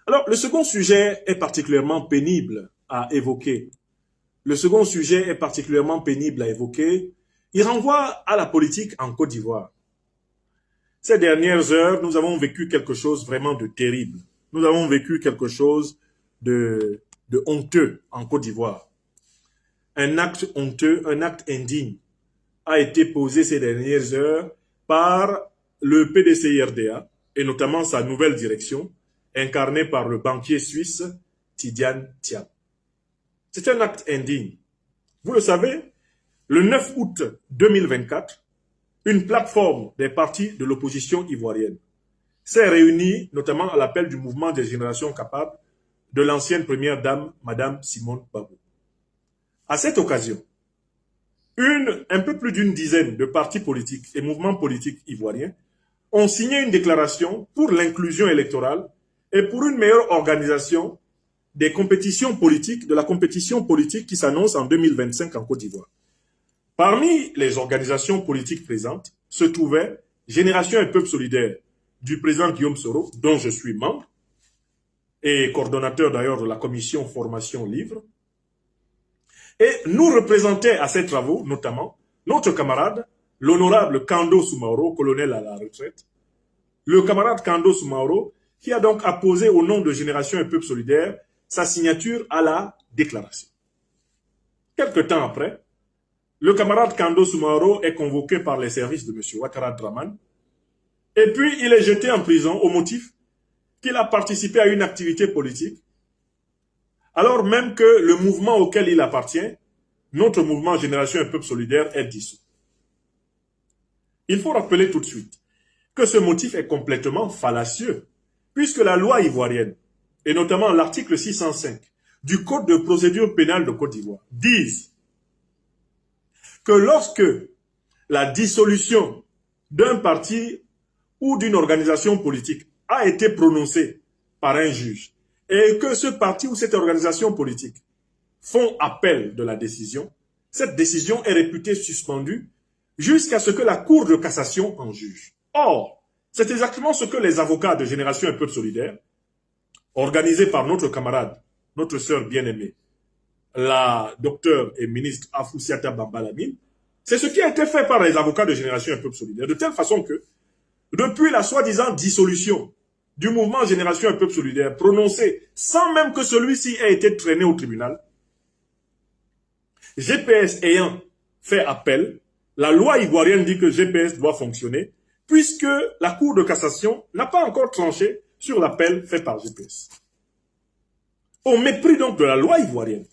Alors, le second sujet est particulièrement pénible à évoquer. Le second sujet est particulièrement pénible à évoquer. Il renvoie à la politique en Côte d'Ivoire. Ces dernières heures, nous avons vécu quelque chose vraiment de terrible. Nous avons vécu quelque chose de honteux en Côte d'Ivoire. Un acte honteux, un acte indigne a été posé ces dernières heures par le PDCI-RDA et notamment sa nouvelle direction, incarnée par le banquier suisse Tidiane Thiam. C'est un acte indigne. Vous le savez, le 9 août 2024, une plateforme des partis de l'opposition ivoirienne s'est réunie notamment à l'appel du mouvement des générations capables de l'ancienne première dame, Madame Simone Babou. À cette occasion, un peu plus d'une dizaine de partis politiques et mouvements politiques ivoiriens ont signé une déclaration pour l'inclusion électorale et pour une meilleure organisation des compétitions politiques, de la compétition politique qui s'annonce en 2025 en Côte d'Ivoire. Parmi les organisations politiques présentes se trouvait Génération et Peuple Solidaire du président Guillaume Soro, dont je suis membre, et coordonnateur d'ailleurs de la commission formation livre. Et nous représentait à ces travaux, notamment, notre camarade, l'honorable Kando Soumaoro, colonel à la retraite. Le camarade Kando Soumaoro, qui a donc apposé au nom de Génération et Peuple Solidaire sa signature à la déclaration. Quelque temps après, le camarade Kando Soumaoro est convoqué par les services de M. Ouattara Draman, et puis il est jeté en prison au motif qu'il a participé à une activité politique, alors même que le mouvement auquel il appartient, notre mouvement Génération et Peuple Solidaire, est dissous. Il faut rappeler tout de suite que ce motif est complètement fallacieux, puisque la loi ivoirienne, et notamment l'article 605 du Code de procédure pénale de Côte d'Ivoire, disent que lorsque la dissolution d'un parti ou d'une organisation politique a été prononcée par un juge et que ce parti ou cette organisation politique font appel de la décision, cette décision est réputée suspendue jusqu'à ce que la Cour de cassation en juge. Or, c'est exactement ce que les avocats de Génération et Peuple Solidaire, organisés par notre camarade, notre sœur bien-aimée, la docteure et ministre Afoussiata Bambalamine, c'est ce qui a été fait par les avocats de Génération et Peuple Solidaire, de telle façon que, depuis la soi-disant dissolution du mouvement Génération et Peuple Solidaire, prononcée sans même que celui-ci ait été traîné au tribunal, GPS ayant fait appel, la loi ivoirienne dit que GPS doit fonctionner, puisque la Cour de cassation n'a pas encore tranché sur l'appel fait par GPS. Au mépris donc de la loi ivoirienne,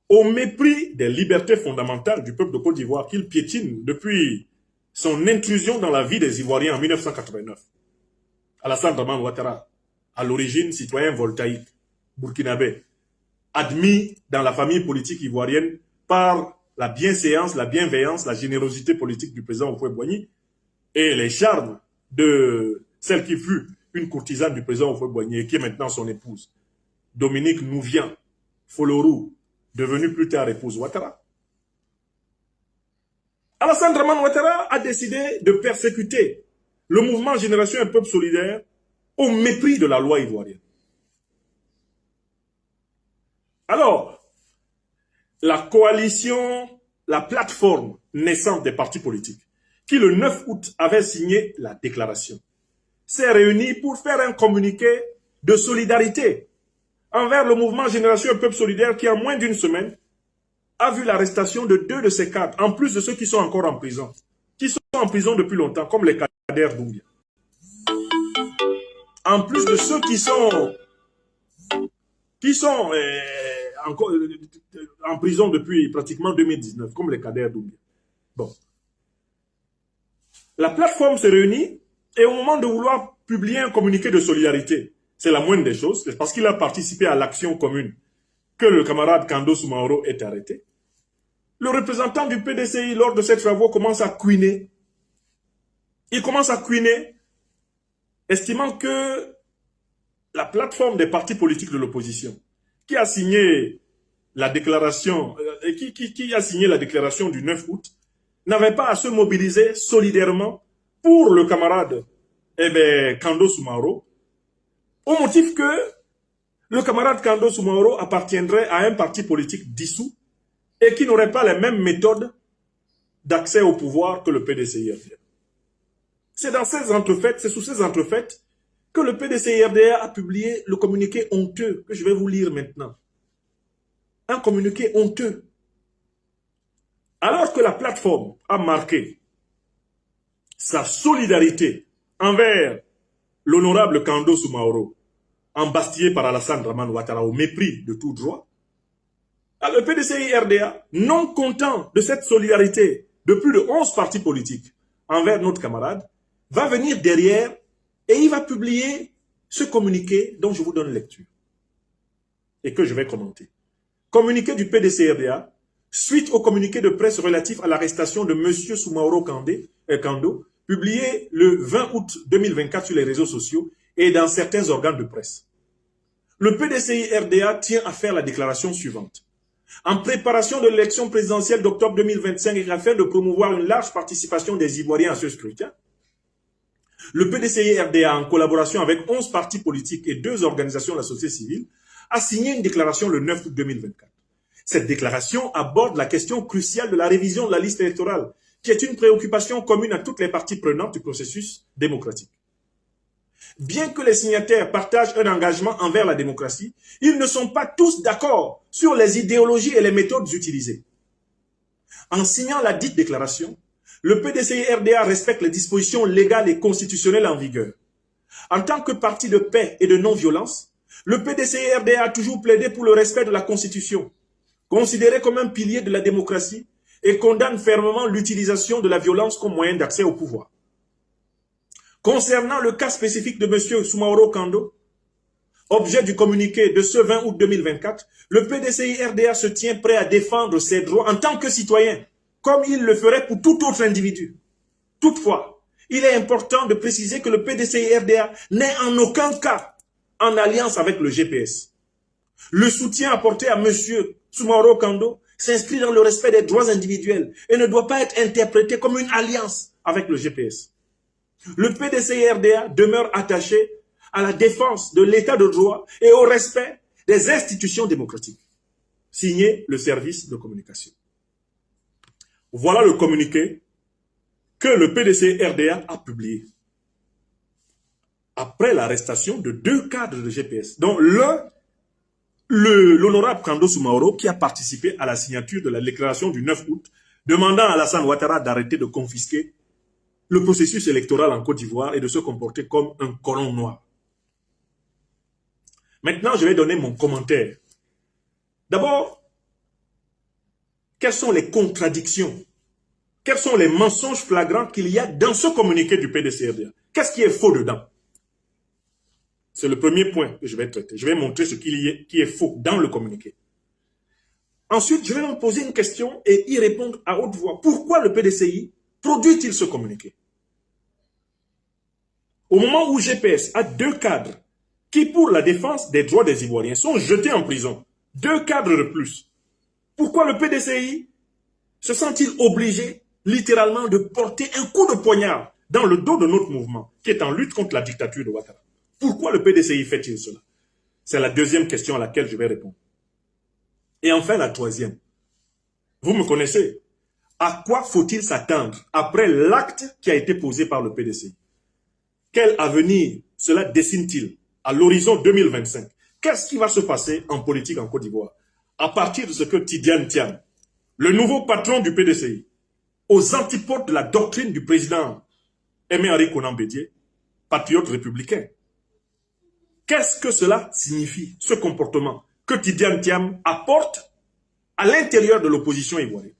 au mépris des libertés fondamentales du peuple de Côte d'Ivoire qu'il piétine depuis son intrusion dans la vie des Ivoiriens en 1989. Alassane Draman Ouattara, à l'origine citoyen voltaïque, burkinabé, admis dans la famille politique ivoirienne par la bienséance, la bienveillance, la générosité politique du président Houphouët-Boigny et les charmes de celle qui fut une courtisane du président Houphouët-Boigny et qui est maintenant son épouse, Dominique Nouvian Folorou, devenue plus tard épouse Ouattara. Alassane Draman Ouattara a décidé de persécuter le mouvement Génération et Peuple Solidaire au mépris de la loi ivoirienne. Alors, la coalition, la plateforme naissante des partis politiques, qui le 9 août avait signé la déclaration, s'est réunie pour faire un communiqué de solidarité envers le mouvement Génération et Peuple Solidaire qui, en moins d'une semaine, a vu l'arrestation de 2 de ses cadres, en plus de ceux qui sont encore en prison, qui sont en prison depuis longtemps, comme les Kader Doumbia. En plus de ceux qui sont encore en prison depuis pratiquement 2019, comme les Kader Doumbia. Bon. La plateforme se réunit et au moment de vouloir publier un communiqué de solidarité, c'est la moindre des choses, c'est parce qu'il a participé à l'action commune que le camarade Kando Soumaoro est arrêté. Le représentant du PDCI, lors de ces travaux, commence à couiner. Il commence à couiner, estimant que la plateforme des partis politiques de l'opposition, qui a signé la déclaration, qui a signé la déclaration du 9 août, n'avait pas à se mobiliser solidairement pour le camarade Kando Soumaoro, au motif que le camarade Kando Soumaoro appartiendrait à un parti politique dissous et qui n'aurait pas les mêmes méthodes d'accès au pouvoir que le PDCI-RDA. C'est dans ces entrefaites, c'est sous ces entrefaites que le PDCI-RDA a publié le communiqué honteux que je vais vous lire maintenant. Un communiqué honteux. Alors que la plateforme a marqué sa solidarité envers l'honorable Kando Soumaoro, embastillé par Alassane Dramane Ouattara au mépris de tout droit, le PDCI-RDA, non content de cette solidarité de plus de 11 partis politiques envers notre camarade, va venir derrière et il va publier ce communiqué dont je vous donne lecture et que je vais commenter. Communiqué du PDCI-RDA, suite au communiqué de presse relatif à l'arrestation de M. Soumaoro Kando, publié le 20 août 2024 sur les réseaux sociaux et dans certains organes de presse. Le PDCI-RDA tient à faire la déclaration suivante. En préparation de l'élection présidentielle d'octobre 2025 et afin de promouvoir une large participation des Ivoiriens à ce scrutin, le PDCI-RDA, en collaboration avec 11 partis politiques et 2 organisations de la société civile, a signé une déclaration le 9 août 2024. Cette déclaration aborde la question cruciale de la révision de la liste électorale, qui est une préoccupation commune à toutes les parties prenantes du processus démocratique. Bien que les signataires partagent un engagement envers la démocratie, ils ne sont pas tous d'accord sur les idéologies et les méthodes utilisées. En signant la dite déclaration, le PDCI-RDA respecte les dispositions légales et constitutionnelles en vigueur. En tant que parti de paix et de non-violence, le PDCI-RDA a toujours plaidé pour le respect de la Constitution, considéré comme un pilier de la démocratie, et condamne fermement l'utilisation de la violence comme moyen d'accès au pouvoir. Concernant le cas spécifique de M. Soumaoro Kando, objet du communiqué de ce 20 août 2024, le PDCI-RDA se tient prêt à défendre ses droits en tant que citoyen, comme il le ferait pour tout autre individu. Toutefois, il est important de préciser que le PDCI-RDA n'est en aucun cas en alliance avec le GPS. Le soutien apporté à M. Soumaoro Kando s'inscrit dans le respect des droits individuels et ne doit pas être interprété comme une alliance avec le GPS. Le PDCI-RDA demeure attaché à la défense de l'état de droit et au respect des institutions démocratiques. Signé le service de communication. Voilà le communiqué que le PDCI-RDA a publié après l'arrestation de 2 cadres de GPS, dont l'honorable Kando Soumaoro, qui a participé à la signature de la déclaration du 9 août, demandant à Alassane Ouattara d'arrêter de confisquer le processus électoral en Côte d'Ivoire et de se comporter comme un colon noir. Maintenant, je vais donner mon commentaire. D'abord, quelles sont les contradictions? Quels sont les mensonges flagrants qu'il y a dans ce communiqué du PDCI-RDA? Qu'est-ce qui est faux dedans? C'est le premier point que je vais traiter. Je vais montrer ce qui est faux dans le communiqué. Ensuite, je vais me poser une question et y répondre à haute voix. Pourquoi le PDCI produit-il ce communiqué? Au moment où GPS a 2 cadres qui, pour la défense des droits des Ivoiriens, sont jetés en prison, 2 cadres de plus, pourquoi le PDCI se sent-il obligé, littéralement, de porter un coup de poignard dans le dos de notre mouvement, qui est en lutte contre la dictature de Ouattara? Pourquoi le PDCI fait-il cela? C'est la deuxième question à laquelle je vais répondre. Et enfin, la troisième. Vous me connaissez. À quoi faut-il s'attendre après l'acte qui a été posé par le PDCI? Quel avenir cela dessine-t-il à l'horizon 2025? Qu'est-ce qui va se passer en politique en Côte d'Ivoire à partir de ce que Tidiane Thiam, le nouveau patron du PDCI, aux antipodes de la doctrine du président Aimé-Henri Konan Bédié, patriote républicain? Qu'est-ce que cela signifie, ce comportement que Tidiane Thiam apporte à l'intérieur de l'opposition ivoirienne?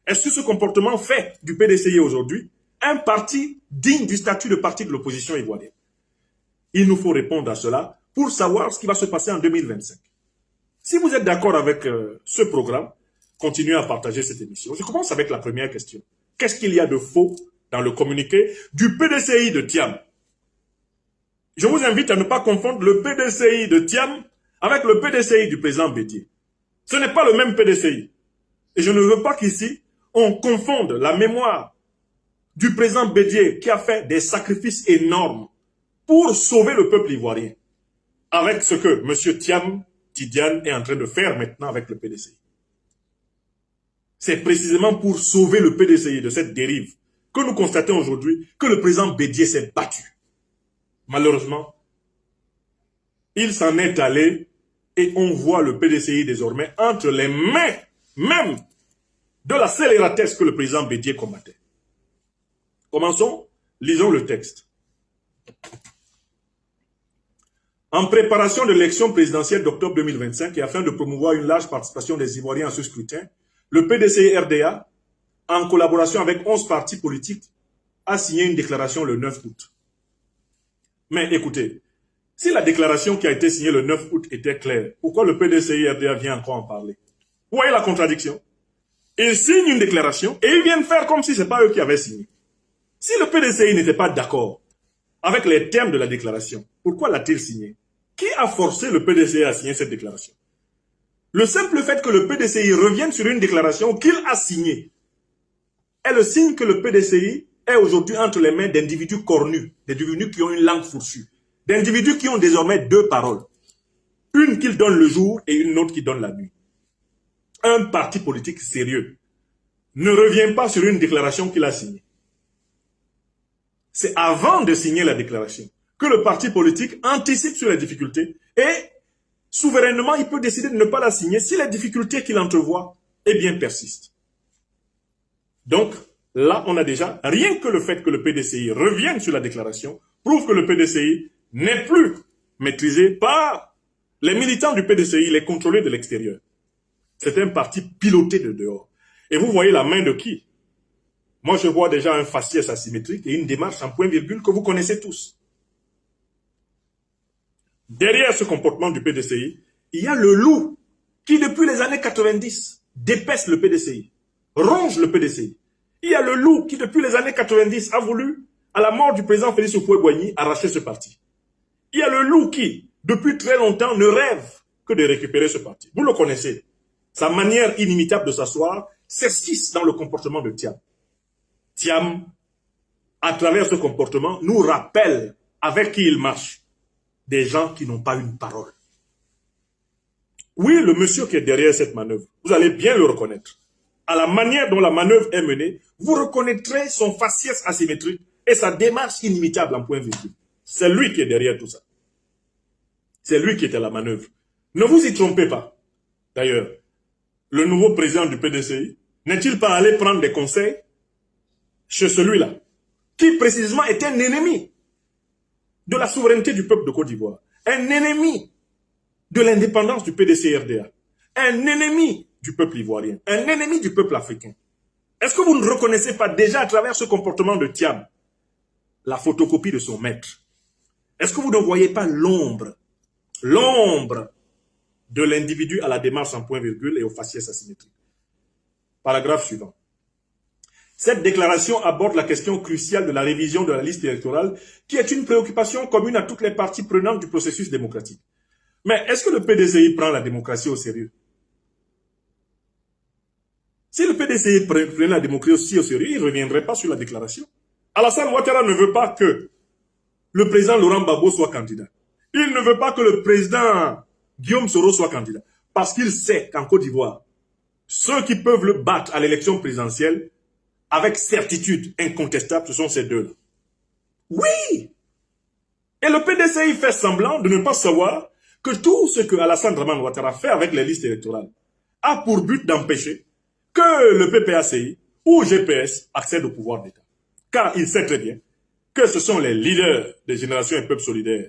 Est-ce que ce comportement fait du PDCI aujourd'hui un parti digne du statut de parti de l'opposition ivoirienne? Il nous faut répondre à cela pour savoir ce qui va se passer en 2025. Si vous êtes d'accord avec ce programme, continuez à partager cette émission. Je commence avec la première question. Qu'est-ce qu'il y a de faux dans le communiqué du PDCI de Thiam? Je vous invite à ne pas confondre le PDCI de Thiam avec le PDCI du président Bédié. Ce n'est pas le même PDCI. Et je ne veux pas qu'ici, on confonde la mémoire du président Bédié qui a fait des sacrifices énormes pour sauver le peuple ivoirien avec ce que M. Thiam Tidiane est en train de faire maintenant avec le PDCI. C'est précisément pour sauver le PDCI de cette dérive que nous constatons aujourd'hui que le président Bédié s'est battu. Malheureusement, il s'en est allé et on voit le PDCI désormais entre les mains même de la scélératesse que le président Bédié combattait. Commençons, lisons le texte. En préparation de l'élection présidentielle d'octobre 2025 et afin de promouvoir une large participation des Ivoiriens à ce scrutin, le PDCI-RDA, en collaboration avec 11 partis politiques, a signé une déclaration le 9 août. Mais écoutez, si la déclaration qui a été signée le 9 août était claire, pourquoi le PDCI-RDA vient encore en parler? Vous voyez la contradiction? Ils signent une déclaration et ils viennent faire comme si ce n'est pas eux qui avaient signé. Si le PDCI n'était pas d'accord avec les termes de la déclaration, pourquoi l'a-t-il signé? Qui a forcé le PDCI à signer cette déclaration? Le simple fait que le PDCI revienne sur une déclaration qu'il a signée est le signe que le PDCI est aujourd'hui entre les mains d'individus cornus, d'individus qui ont une langue fourchue, d'individus qui ont désormais deux paroles. Une qu'il donne le jour et une autre qui donne la nuit. Un parti politique sérieux ne revient pas sur une déclaration qu'il a signée. C'est avant de signer la déclaration que le parti politique anticipe sur les difficultés et souverainement, il peut décider de ne pas la signer si les difficultés qu'il entrevoit, eh bien, persistent. Donc, là, on a déjà, rien que le fait que le PDCI revienne sur la déclaration, prouve que le PDCI n'est plus maîtrisé par les militants du PDCI, les contrôlés de l'extérieur. C'est un parti piloté de dehors. Et vous voyez la main de qui? Moi, je vois déjà un faciès asymétrique et une démarche en point-virgule que vous connaissez tous. Derrière ce comportement du PDCI, il y a le loup qui, depuis les années 90, dépaisse le PDCI, ronge le PDCI. Il y a le loup qui, depuis les années 90, a voulu, à la mort du président Félix Houphouët-Boigny, arracher ce parti. Il y a le loup qui, depuis très longtemps, ne rêve que de récupérer ce parti. Vous le connaissez. Sa manière inimitable de s'asseoir s'esquisse dans le comportement de Thiam. Thiam, à travers ce comportement, nous rappelle avec qui il marche. Des gens qui n'ont pas une parole. Oui, le monsieur qui est derrière cette manœuvre, vous allez bien le reconnaître. À la manière dont la manœuvre est menée, vous reconnaîtrez son faciès asymétrique et sa démarche inimitable en point virgule. C'est lui qui est derrière tout ça. C'est lui qui est à la manœuvre. Ne vous y trompez pas. D'ailleurs, le nouveau président du PDCI, n'est-il pas allé prendre des conseils chez celui-là, qui précisément est un ennemi de la souveraineté du peuple de Côte d'Ivoire, un ennemi de l'indépendance du PDCI-RDA, un ennemi du peuple ivoirien, un ennemi du peuple africain. Est-ce que vous ne reconnaissez pas déjà à travers ce comportement de Thiam la photocopie de son maître? Est-ce que vous ne voyez pas l'ombre de l'individu à la démarche en point-virgule et au faciès asymétrique? Paragraphe suivant. Cette déclaration aborde la question cruciale de la révision de la liste électorale, qui est une préoccupation commune à toutes les parties prenantes du processus démocratique. Mais est-ce que le PDCI prend la démocratie au sérieux? Si le PDCI prenait la démocratie au sérieux, il ne reviendrait pas sur la déclaration. Alassane Ouattara ne veut pas que le président Laurent Gbagbo soit candidat. Il ne veut pas que le président Guillaume Soro soit candidat. Parce qu'il sait qu'en Côte d'Ivoire, ceux qui peuvent le battre à l'élection présidentielle, avec certitude incontestable, ce sont ces deux-là. Oui! Et le PDCI fait semblant de ne pas savoir que tout ce que Alassane Draman Ouattara fait avec les listes électorales a pour but d'empêcher que le PPACI ou GPS accède au pouvoir d'État. Car il sait très bien que ce sont les leaders des Générations et Peuples Solidaires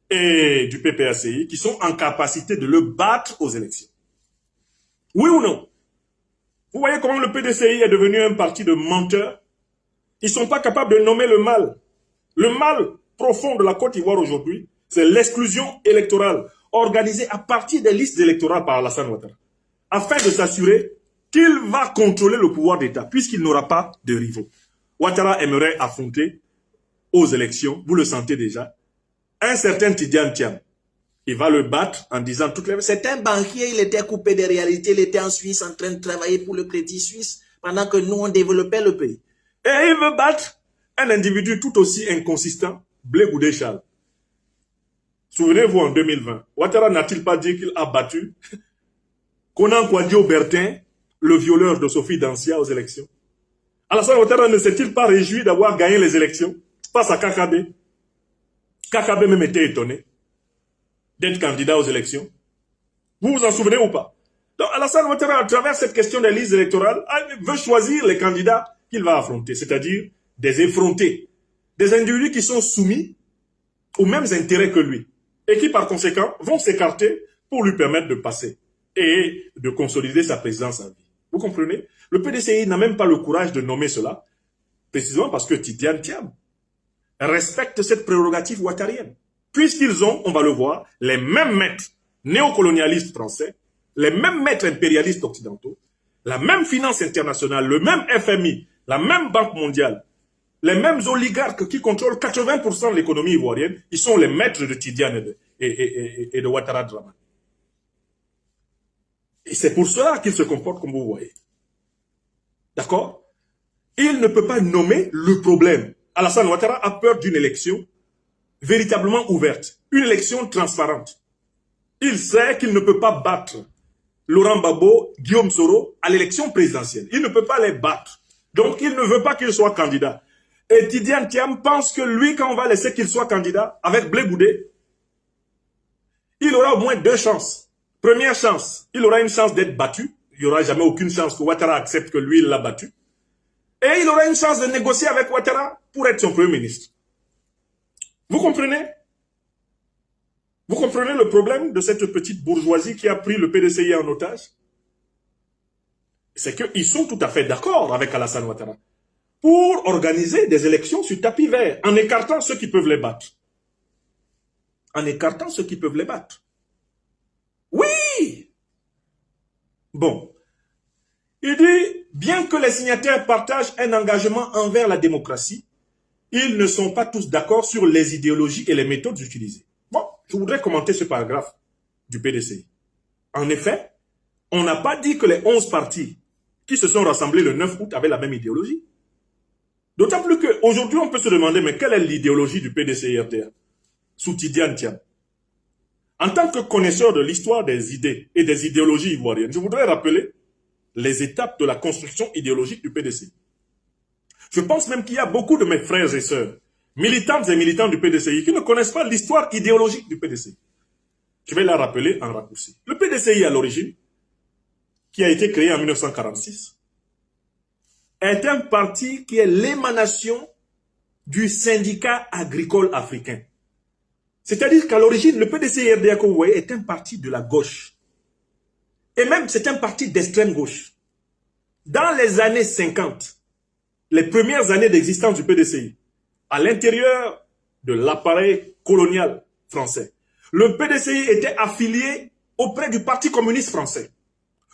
et du PPACI qui sont en capacité de le battre aux élections. Oui ou non? Vous voyez comment le PDCI est devenu un parti de menteurs? Ils ne sont pas capables de nommer le mal. Le mal profond de la Côte d'Ivoire aujourd'hui, c'est l'exclusion électorale organisée à partir des listes électorales par Alassane Ouattara, afin de s'assurer qu'il va contrôler le pouvoir d'État, puisqu'il n'aura pas de rivaux. Ouattara aimerait affronter aux élections, vous le sentez déjà, un certain Tidiane Thiam. Il va le battre en disant toutes les... C'est un banquier, il était coupé des réalités, il était en Suisse en train de travailler pour le Crédit Suisse pendant que nous, on développait le pays. Et il veut battre un individu tout aussi inconsistant, Blé Goudé Charles. Souvenez-vous, en 2020, Ouattara n'a-t-il pas dit qu'il a battu Konan Kouadio-Bertin, le violeur de Sophie Dancia aux élections? Alassane Ouattara ne s'est-il pas réjoui d'avoir gagné les élections face à Kakabe? Kakabe même était étonné d'être candidat aux élections. Vous vous en souvenez ou pas? Donc Alassane Ouattara, à travers cette question des listes électorales, veut choisir les candidats qu'il va affronter, c'est-à-dire des effrontés, des individus qui sont soumis aux mêmes intérêts que lui et qui, par conséquent, vont s'écarter pour lui permettre de passer et de consolider sa présidence à vie. Vous comprenez? Le PDCI n'a même pas le courage de nommer cela, précisément parce que Tidiane Thiam respecte cette prérogative ouattarienne. Puisqu'ils ont, on va le voir, les mêmes maîtres néocolonialistes français, les mêmes maîtres impérialistes occidentaux, la même finance internationale, le même FMI, la même Banque mondiale, les mêmes oligarques qui contrôlent 80% de l'économie ivoirienne, ils sont les maîtres de Tidiane et de Ouattara Dramane. Et c'est pour cela qu'ils se comportent comme vous voyez. D'accord? Il ne peut pas nommer le problème. Alassane Ouattara a peur d'une élection véritablement ouverte, une élection transparente. Il sait qu'il ne peut pas battre Laurent Gbagbo, Guillaume Soro à l'élection présidentielle. Il ne peut pas les battre. Donc, il ne veut pas qu'il soit candidat. Et Tidiane Thiam pense que lui, quand on va laisser qu'il soit candidat, avec Blé Goudé, il aura au moins 2 chances. Première chance, il aura une chance d'être battu. Il n'y aura jamais aucune chance que Ouattara accepte que lui, il l'a battu. Et il aura une chance de négocier avec Ouattara pour être son premier ministre. Vous comprenez? Vous comprenez le problème de cette petite bourgeoisie qui a pris le PDCI en otage? C'est qu'ils sont tout à fait d'accord avec Alassane Ouattara pour organiser des élections sur tapis vert, en écartant ceux qui peuvent les battre. En écartant ceux qui peuvent les battre. Oui! Bon. Il dit, bien que les signataires partagent un engagement envers la démocratie, ils ne sont pas tous d'accord sur les idéologies et les méthodes utilisées. Bon, je voudrais commenter ce paragraphe du PDCI. En effet, on n'a pas dit que les 11 partis qui se sont rassemblés le 9 août avaient la même idéologie. D'autant plus qu'aujourd'hui, on peut se demander, mais quelle est l'idéologie du PDCI-RDA sous Tidiane Thiam? En tant que connaisseur de l'histoire des idées et des idéologies ivoiriennes, je voudrais rappeler les étapes de la construction idéologique du PDCI. Je pense même qu'il y a beaucoup de mes frères et sœurs, militantes et militants du PDCI, qui ne connaissent pas l'histoire idéologique du PDCI. Je vais la rappeler en raccourci. Le PDCI, à l'origine, qui a été créé en 1946, est un parti qui est l'émanation du syndicat agricole africain. C'est-à-dire qu'à l'origine, le PDCI-RDA, que vous voyez, est un parti de la gauche. Et même, c'est un parti d'extrême gauche. Dans les années 50, les premières années d'existence du PDCI, à l'intérieur de l'appareil colonial français, le PDCI était affilié auprès du Parti communiste français.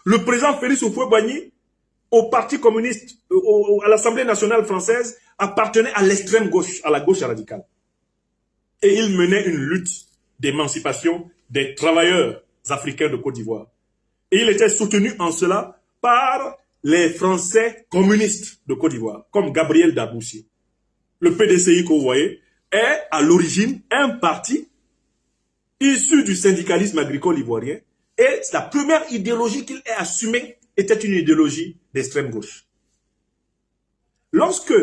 Le président Félix Houphouët-Boigny, au Parti communiste, à l'Assemblée nationale française, appartenait à l'extrême gauche, à la gauche radicale. Et il menait une lutte d'émancipation des travailleurs africains de Côte d'Ivoire. Et il était soutenu en cela par les Français communistes de Côte d'Ivoire, comme Gabriel Daboussi. Le PDCI que vous voyez est à l'origine un parti issu du syndicalisme agricole ivoirien. Et la première idéologie qu'il ait assumée était une idéologie d'extrême gauche. Lorsque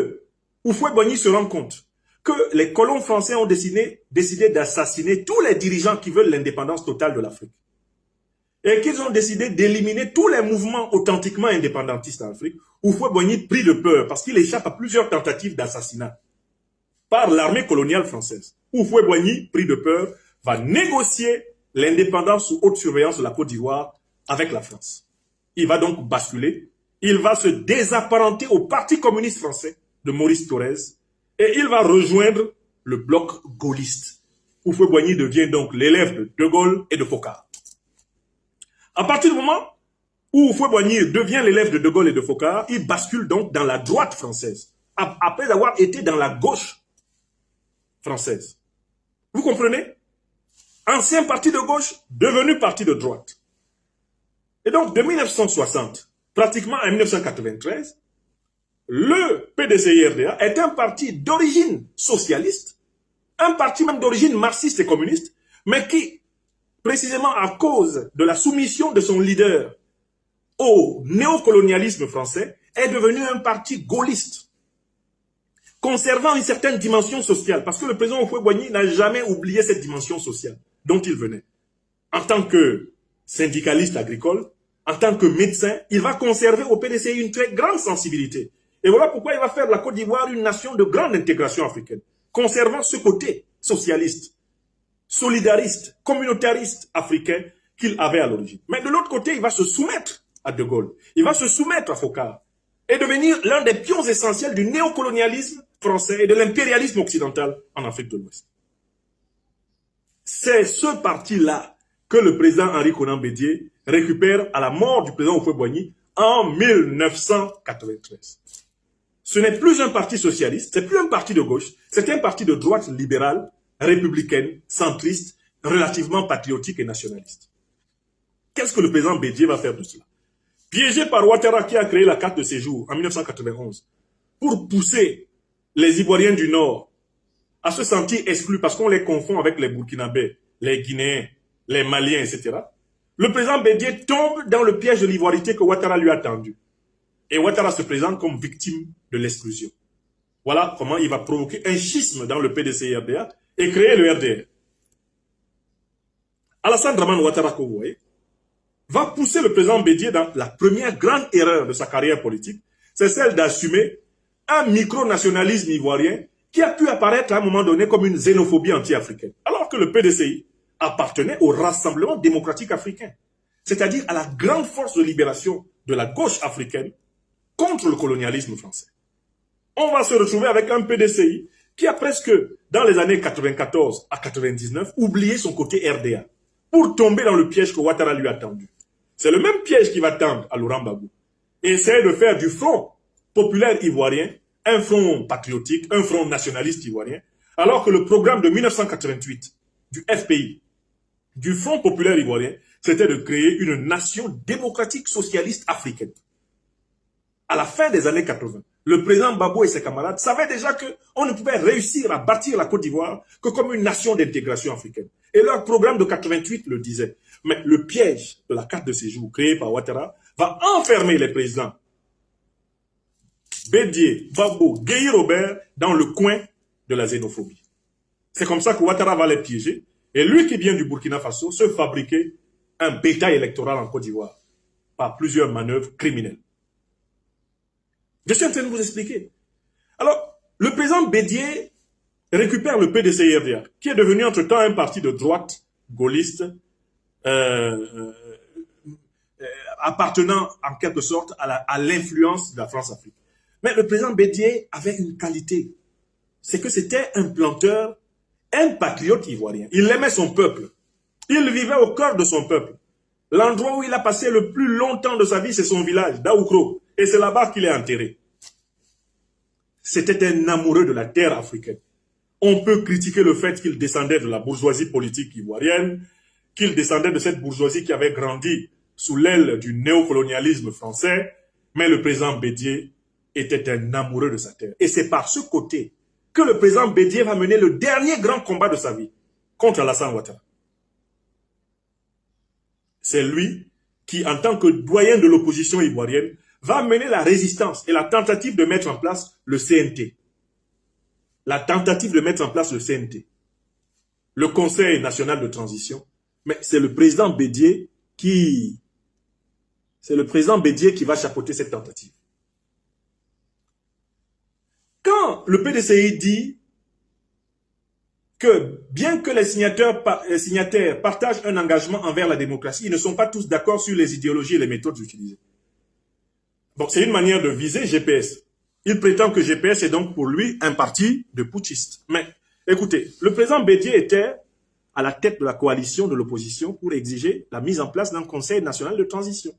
Houphouët-Boigny se rend compte que les colons français ont décidé d'assassiner tous les dirigeants qui veulent l'indépendance totale de l'Afrique, et qu'ils ont décidé d'éliminer tous les mouvements authentiquement indépendantistes en Afrique, Houphouët-Boigny prit de peur parce qu'il échappe à plusieurs tentatives d'assassinat par l'armée coloniale française. Houphouët-Boigny, pris de peur, va négocier l'indépendance sous haute surveillance de la Côte d'Ivoire avec la France. Il va donc basculer, il va se désapparenter au Parti communiste français de Maurice Thorez et il va rejoindre le bloc gaulliste. Houphouët-Boigny devient donc l'élève de De Gaulle et de Foccart. À partir du moment où Houphouët-Boigny devient l'élève de De Gaulle et de Foccart, il bascule donc dans la droite française, après avoir été dans la gauche française. Vous comprenez? Ancien parti de gauche, devenu parti de droite. Et donc, de 1960, pratiquement à 1993, le PDCI-RDA est un parti d'origine socialiste, un parti même d'origine marxiste et communiste, mais qui, précisément à cause de la soumission de son leader au néocolonialisme français, est devenu un parti gaulliste, conservant une certaine dimension sociale, parce que le président Houphouët-Boigny n'a jamais oublié cette dimension sociale dont il venait. En tant que syndicaliste agricole, en tant que médecin, il va conserver au PDCI une très grande sensibilité. Et voilà pourquoi il va faire de la Côte d'Ivoire une nation de grande intégration africaine, conservant ce côté socialiste, solidariste, communautariste africain qu'il avait à l'origine. Mais de l'autre côté, il va se soumettre à De Gaulle, il va se soumettre à Foccart et devenir l'un des pions essentiels du néocolonialisme français et de l'impérialisme occidental en Afrique de l'Ouest. C'est ce parti-là que le président Henri Konan Bédié récupère à la mort du président Houphouët-Boigny en 1993. Ce n'est plus un parti socialiste, c'est plus un parti de gauche, c'est un parti de droite libérale, républicaine, centriste, relativement patriotique et nationaliste. Qu'est-ce que le président Bédié va faire de cela? Piégé par Ouattara qui a créé la carte de séjour en 1991 pour pousser les Ivoiriens du Nord à se sentir exclus parce qu'on les confond avec les Burkinabés, les Guinéens, les Maliens, etc. Le président Bédié tombe dans le piège de l'ivoirité que Ouattara lui a tendu. Et Ouattara se présente comme victime de l'exclusion. Voilà comment il va provoquer un schisme dans le PDCI-RDA et créer le RDR. Alassane Dramane Ouattara, que vous voyez, va pousser le président Bédié dans la première grande erreur de sa carrière politique, c'est celle d'assumer un micro-nationalisme ivoirien qui a pu apparaître à un moment donné comme une xénophobie anti-africaine, alors que le PDCI appartenait au Rassemblement démocratique africain, c'est-à-dire à la grande force de libération de la gauche africaine contre le colonialisme français. On va se retrouver avec un PDCI qui a presque, dans les années 94 à 99, oublié son côté RDA pour tomber dans le piège que Ouattara lui a tendu. C'est le même piège qui va tendre à Laurent Gbagbo. Et essayer de faire du Front populaire ivoirien un front patriotique, un front nationaliste ivoirien, alors que le programme de 1988 du FPI, du Front populaire ivoirien, c'était de créer une nation démocratique socialiste africaine. À la fin des années 80, le président Gbagbo et ses camarades savaient déjà qu'on ne pouvait réussir à bâtir la Côte d'Ivoire que comme une nation d'intégration africaine. Et leur programme de 88 le disait. Mais le piège de la carte de séjour créée par Ouattara va enfermer les présidents Bédié, Gbagbo, Gueye Robert dans le coin de la xénophobie. C'est comme ça que Ouattara va les piéger. Et lui qui vient du Burkina Faso se fabriquer un bétail électoral en Côte d'Ivoire par plusieurs manœuvres criminelles. Je suis en train de vous expliquer. Alors, le président Bédié récupère le PDCI-RDA, qui est devenu entre-temps un parti de droite gaulliste, appartenant en quelque sorte à l'influence de la France-Afrique. Mais le président Bédié avait une qualité, c'est que c'était un planteur, un patriote ivoirien. Il aimait son peuple. Il vivait au cœur de son peuple. L'endroit où il a passé le plus longtemps de sa vie, c'est son village, Daoukro. Et c'est là-bas qu'il est enterré. C'était un amoureux de la terre africaine. On peut critiquer le fait qu'il descendait de la bourgeoisie politique ivoirienne, qu'il descendait de cette bourgeoisie qui avait grandi sous l'aile du néocolonialisme français, mais le président Bédié était un amoureux de sa terre. Et c'est par ce côté que le président Bédié va mener le dernier grand combat de sa vie contre Alassane Ouattara. C'est lui qui, en tant que doyen de l'opposition ivoirienne, va mener la résistance et la tentative de mettre en place le CNT. La tentative de mettre en place le CNT. Le Conseil national de transition. Mais c'est le président Bédié qui va chapeauter cette tentative. Quand le PDCI dit que bien que les signataires partagent un engagement envers la démocratie, ils ne sont pas tous d'accord sur les idéologies et les méthodes utilisées. Bon, c'est une manière de viser GPS. Il prétend que GPS est donc pour lui un parti de putschistes. Mais écoutez, le président Bédié était à la tête de la coalition de l'opposition pour exiger la mise en place d'un conseil national de transition.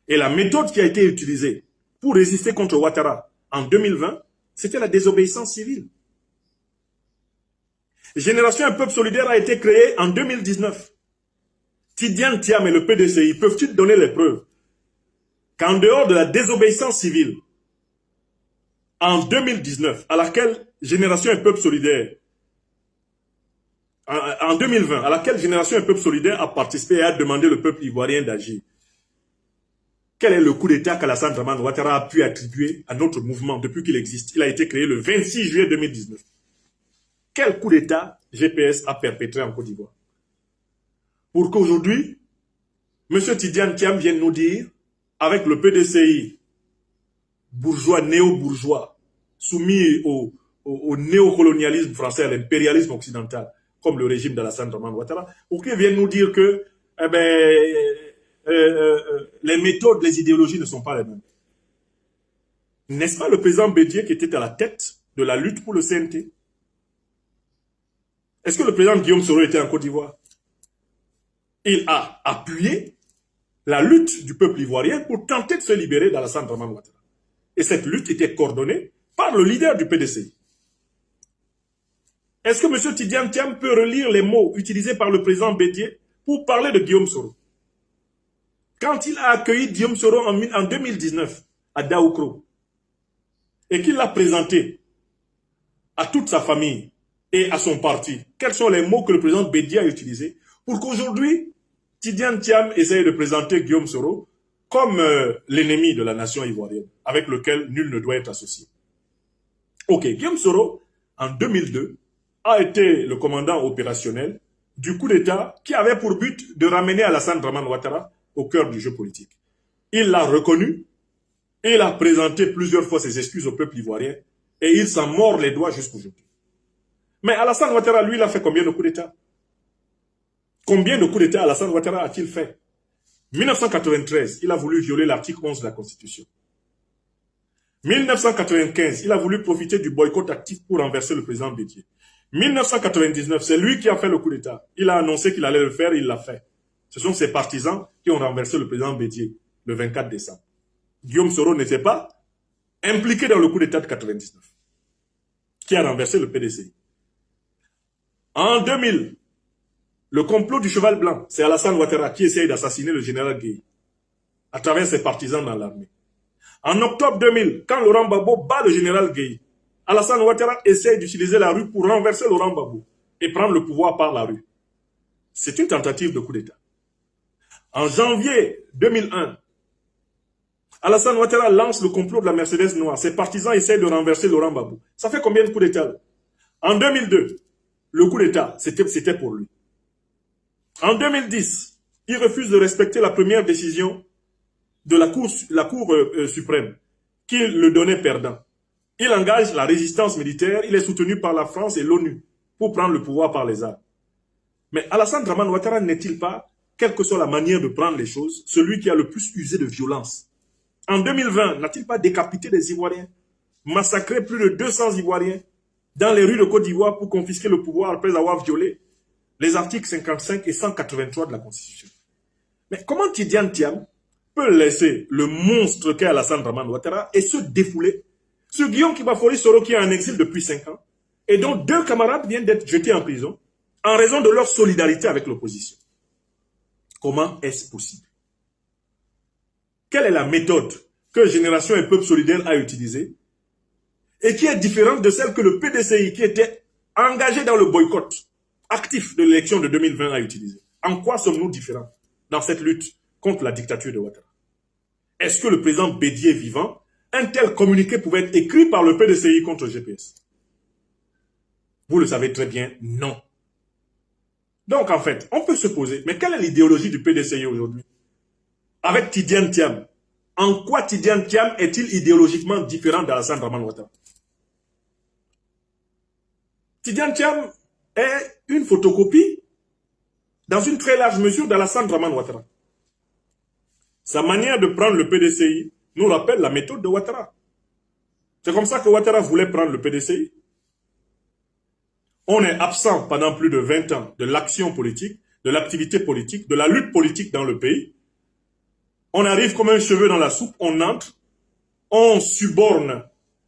Et la méthode qui a été utilisée pour résister contre Ouattara en 2020, c'était la désobéissance civile. Génération Un Peuple Solidaire a été créée en 2019. Tidiane Thiam et le PDCI peuvent-ils donner les preuves qu'en dehors de la désobéissance civile, en 2019, à laquelle Génération Un Peuple Solidaire en 2020, à laquelle Génération et Peuple Solidaire a participé et a demandé au peuple ivoirien d'agir. Quel est le coup d'État qu'Alassane Dramane Ouattara a pu attribuer à notre mouvement depuis qu'il existe? Il a été créé le 26 juillet 2019. Quel coup d'État GPS a perpétré en Côte d'Ivoire? Pour qu'aujourd'hui, M. Tidiane Thiam vienne nous dire, avec le PDCI, bourgeois, néo-bourgeois, soumis au néocolonialisme français, à l'impérialisme occidental, comme le régime d'Alassane Dramane Ouattara, pour qu'il vienne nous dire que les méthodes, les idéologies ne sont pas les mêmes. N'est-ce pas le président Bédié qui était à la tête de la lutte pour le CNT? Est-ce que le président Guillaume Soro était en Côte d'Ivoire? Il a appuyé la lutte du peuple ivoirien pour tenter de se libérer d'Alassane Dramane Ouattara. Et cette lutte était coordonnée par le leader du PDCI. Est-ce que M. Tidiane Thiam peut relire les mots utilisés par le président Bédié pour parler de Guillaume Soro? Quand il a accueilli Guillaume Soro en 2019 à Daoukro et qu'il l'a présenté à toute sa famille et à son parti, quels sont les mots que le président Bédié a utilisés pour qu'aujourd'hui, Tidiane Thiam essaye de présenter Guillaume Soro comme l'ennemi de la nation ivoirienne, avec lequel nul ne doit être associé. Ok, Guillaume Soro, en 2002, a été le commandant opérationnel du coup d'État qui avait pour but de ramener Alassane Dramane Ouattara au cœur du jeu politique. Il l'a reconnu, il a présenté plusieurs fois ses excuses au peuple ivoirien et il s'en mord les doigts jusqu'aujourd'hui. Mais Alassane Ouattara, lui, il a fait combien de coups d'État? Combien de coups d'État Alassane Ouattara a-t-il fait? 1993, il a voulu violer l'article 11 de la Constitution. 1995, il a voulu profiter du boycott actif pour renverser le président Bédié. 1999, c'est lui qui a fait le coup d'État. Il a annoncé qu'il allait le faire, il l'a fait. Ce sont ses partisans qui ont renversé le président Bédié le 24 décembre. Guillaume Soro n'était pas impliqué dans le coup d'État de 1999, qui a renversé le PDCI. En 2000, le complot du cheval blanc, c'est Alassane Ouattara qui essaye d'assassiner le général Gueye à travers ses partisans dans l'armée. En octobre 2000, quand Laurent Gbagbo bat le général Gueye, Alassane Ouattara essaye d'utiliser la rue pour renverser Laurent Gbagbo et prendre le pouvoir par la rue. C'est une tentative de coup d'État. En janvier 2001, Alassane Ouattara lance le complot de la Mercedes noire. Ses partisans essayent de renverser Laurent Gbagbo. Ça fait combien de coups d'État? En 2002, le coup d'État, c'était pour lui. En 2010, il refuse de respecter la première décision de la Cour suprême, qui le donnait perdant. Il engage la résistance militaire, il est soutenu par la France et l'ONU pour prendre le pouvoir par les armes. Mais Alassane Dramane Ouattara n'est-il pas, quelle que soit la manière de prendre les choses, celui qui a le plus usé de violence? En 2020, n'a-t-il pas décapité des Ivoiriens, massacré plus de 200 Ivoiriens dans les rues de Côte d'Ivoire pour confisquer le pouvoir après avoir violé les articles 55 et 183 de la Constitution? Mais comment Tidiane Thiam peut laisser le monstre qu'est Alassane Dramane Ouattara et se défouler sur Guillaume Kibafori Soro qui est en exil depuis 5 ans et dont 2 camarades viennent d'être jetés en prison en raison de leur solidarité avec l'opposition? Comment est-ce possible? Quelle est la méthode que Génération et Peuple Solidaire a utilisée et qui est différente de celle que le PDCI, qui était engagé dans le boycott actif de l'élection de 2020, a utilisée? En quoi sommes-nous différents dans cette lutte contre la dictature de Ouattara? Est-ce que le président Bédié est vivant? Un tel communiqué pouvait être écrit par le PDCI contre le GPS? Vous le savez très bien, non. Donc en fait, on peut se poser, mais quelle est l'idéologie du PDCI aujourd'hui? Avec Tidiane Thiam, en quoi Tidiane Thiam est-il idéologiquement différent d'Alassane Dramane Ouattara? Tidiane Thiam est une photocopie, dans une très large mesure, d'Alassane Dramane Ouattara. Sa manière de prendre le PDCI nous rappelle la méthode de Ouattara. C'est comme ça que Ouattara voulait prendre le PDCI. On est absent pendant plus de 20 ans de l'action politique, de l'activité politique, de la lutte politique dans le pays. On arrive comme un cheveu dans la soupe, on entre, on suborne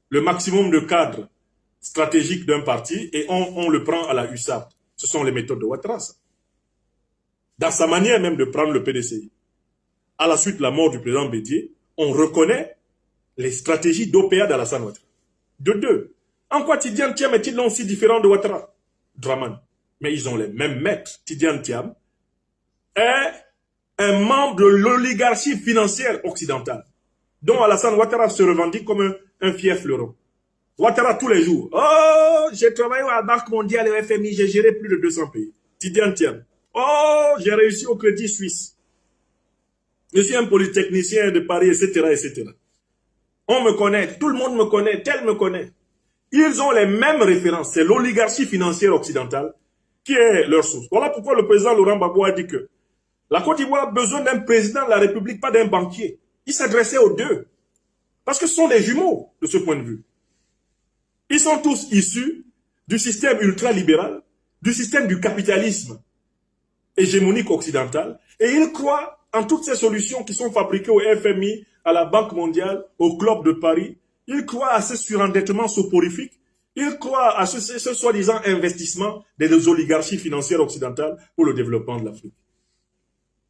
le maximum de cadres stratégiques d'un parti et on le prend à la hussarde. Ce sont les méthodes de Ouattara. Dans sa manière même de prendre le PDCI. À la suite de la mort du président Bédié, on reconnaît les stratégies d'OPA d'Alassane Ouattara. De deux, en quoi Tidiane Thiam est-il donc si différent de Ouattara? Dramane. mais ils ont les mêmes maîtres. Tidjane Thiam est un membre de l'oligarchie financière occidentale, dont Alassane Ouattara se revendique comme un fier fleuron. Ouattara tous les jours. Oh, j'ai travaillé à la Banque mondiale et au FMI, j'ai géré plus de 200 pays. Tidjane Thiam. Oh, j'ai réussi au Crédit Suisse. Je suis un polytechnicien de Paris, etc., etc. On me connaît, tout le monde me connaît, tel me connaît. Ils ont les mêmes références. C'est l'oligarchie financière occidentale qui est leur source. Voilà pourquoi le président Laurent Gbagbo a dit que la Côte d'Ivoire a besoin d'un président de la République, pas d'un banquier. Il s'adressait aux deux. Parce que ce sont des jumeaux de ce point de vue. Ils sont tous issus du système ultralibéral, du système du capitalisme hégémonique occidental, et ils croient en toutes ces solutions qui sont fabriquées au FMI, à la Banque mondiale, au Club de Paris. Ils croient à ce surendettement soporifique. Ils croient à ce soi-disant investissement des oligarchies financières occidentales pour le développement de l'Afrique.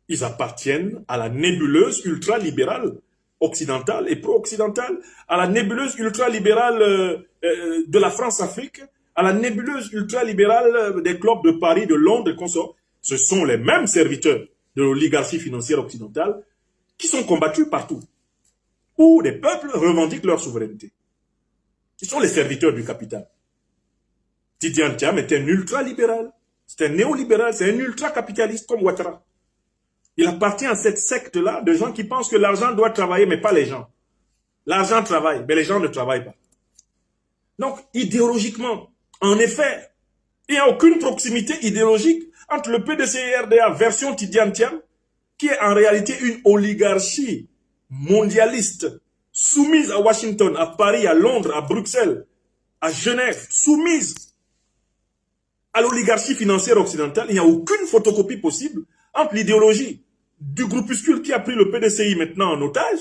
Ils appartiennent à la nébuleuse ultralibérale occidentale et pro-occidentale, à la nébuleuse ultralibérale de la France-Afrique, à la nébuleuse ultralibérale des clubs de Paris, de Londres et consorts. Ce sont les mêmes serviteurs de l'oligarchie financière occidentale qui sont combattus partout, où des peuples revendiquent leur souveraineté. Ils sont les serviteurs du capital. Tidjane Thiam est un ultralibéral, c'est un néolibéral, c'est un ultracapitaliste comme Ouattara. Il appartient à cette secte-là de gens qui pensent que l'argent doit travailler, mais pas les gens. L'argent travaille, mais les gens ne travaillent pas. Donc, idéologiquement, en effet, il n'y a aucune proximité idéologique entre le PDC et RDA version Tidjane Thiam, qui est en réalité une oligarchie mondialiste, soumise à Washington, à Paris, à Londres, à Bruxelles, à Genève, soumise à l'oligarchie financière occidentale. Il n'y a aucune photocopie possible entre l'idéologie du groupuscule qui a pris le PDCI maintenant en otage